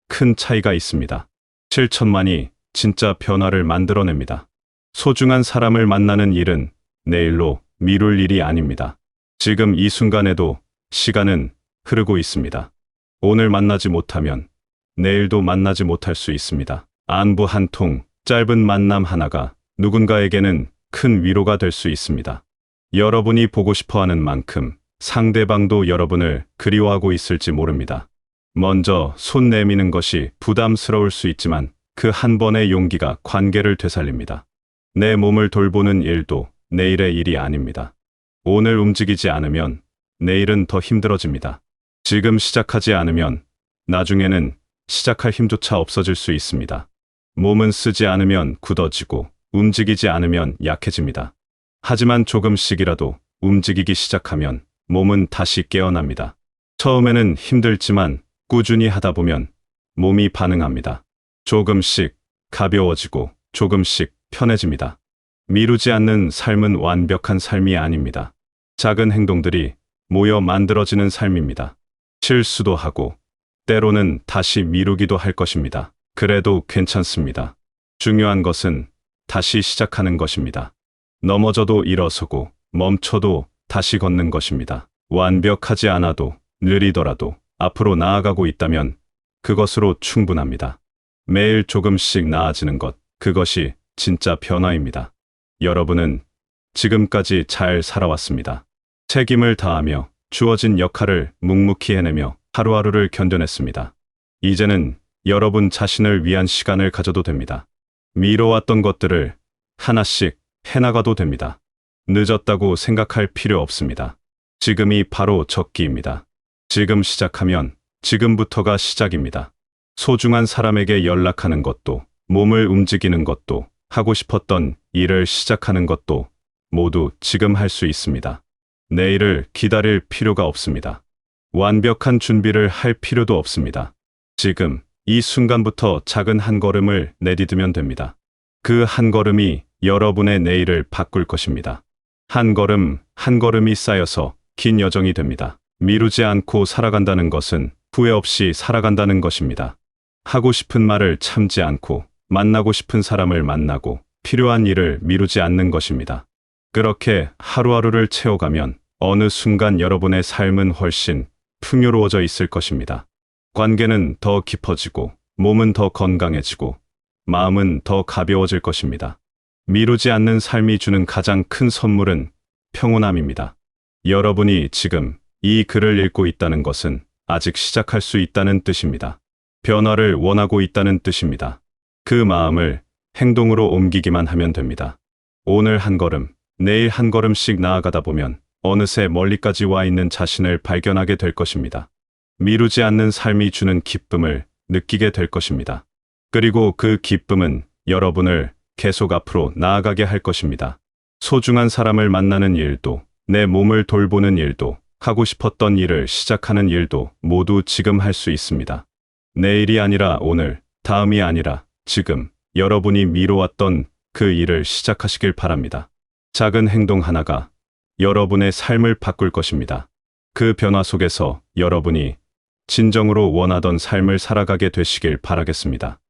큰 차이가 있습니다. 실천만이 진짜 변화를 만들어냅니다. 소중한 사람을 만나는 일은 내일로 미룰 일이 아닙니다. 지금 이 순간에도 시간은 흐르고 있습니다. 오늘 만나지 못하면 내일도 만나지 못할 수 있습니다. 안부 한 통, 짧은 만남 하나가 누군가에게는 큰 위로가 될 수 있습니다. 여러분이 보고 싶어 하는 만큼 상대방도 여러분을 그리워하고 있을지 모릅니다. 먼저 손 내미는 것이 부담스러울 수 있지만 그 한 번의 용기가 관계를 되살립니다. 내 몸을 돌보는 일도 내일의 일이 아닙니다. 오늘 움직이지 않으면 내일은 더 힘들어집니다. 지금 시작하지 않으면 나중에는 시작할 힘조차 없어질 수 있습니다. 몸은 쓰지 않으면 굳어지고 움직이지 않으면 약해집니다. 하지만 조금씩이라도 움직이기 시작하면 몸은 다시 깨어납니다. 처음에는 힘들지만 꾸준히 하다 보면 몸이 반응합니다. 조금씩 가벼워지고 조금씩 편해집니다. 미루지 않는 삶은 완벽한 삶이 아닙니다. 작은 행동들이 모여 만들어지는 삶입니다. 실수도 하고 때로는 다시 미루기도 할 것입니다. 그래도 괜찮습니다. 중요한 것은 다시 시작하는 것입니다. 넘어져도 일어서고 멈춰도 다시 걷는 것입니다. 완벽하지 않아도 느리더라도 앞으로 나아가고 있다면 그것으로 충분합니다. 매일 조금씩 나아지는 것, 그것이 진짜 변화입니다. 여러분은 지금까지 잘 살아왔습니다. 책임을 다하며 주어진 역할을 묵묵히 해내며 하루하루를 견뎌냈습니다. 이제는 여러분 자신을 위한 시간을 가져도 됩니다. 미뤄왔던 것들을 하나씩 해나가도 됩니다. 늦었다고 생각할 필요 없습니다. 지금이 바로 적기입니다. 지금 시작하면 지금부터가 시작입니다. 소중한 사람에게 연락하는 것도, 몸을 움직이는 것도, 하고 싶었던 일을 시작하는 것도 모두 지금 할 수 있습니다. 내일을 기다릴 필요가 없습니다. 완벽한 준비를 할 필요도 없습니다. 지금 이 순간부터 작은 한 걸음을 내디디면 됩니다. 그 한 걸음이 여러분의 내일을 바꿀 것입니다. 한 걸음, 한 걸음이 쌓여서 긴 여정이 됩니다. 미루지 않고 살아간다는 것은 후회 없이 살아간다는 것입니다. 하고 싶은 말을 참지 않고 만나고 싶은 사람을 만나고 필요한 일을 미루지 않는 것입니다. 그렇게 하루하루를 채워가면 어느 순간 여러분의 삶은 훨씬 풍요로워져 있을 것입니다. 관계는 더 깊어지고 몸은 더 건강해지고 마음은 더 가벼워질 것입니다. 미루지 않는 삶이 주는 가장 큰 선물은 평온함입니다. 여러분이 지금 이 글을 읽고 있다는 것은 아직 시작할 수 있다는 뜻입니다. 변화를 원하고 있다는 뜻입니다. 그 마음을 행동으로 옮기기만 하면 됩니다. 오늘 한 걸음, 내일 한 걸음씩 나아가다 보면 어느새 멀리까지 와 있는 자신을 발견하게 될 것입니다. 미루지 않는 삶이 주는 기쁨을 느끼게 될 것입니다. 그리고 그 기쁨은 여러분을 계속 앞으로 나아가게 할 것입니다. 소중한 사람을 만나는 일도, 내 몸을 돌보는 일도, 하고 싶었던 일을 시작하는 일도 모두 지금 할 수 있습니다. 내일이 아니라 오늘, 다음이 아니라 지금 여러분이 미뤄왔던 그 일을 시작하시길 바랍니다. 작은 행동 하나가 여러분의 삶을 바꿀 것입니다. 그 변화 속에서 여러분이 진정으로 원하던 삶을 살아가게 되시길 바라겠습니다.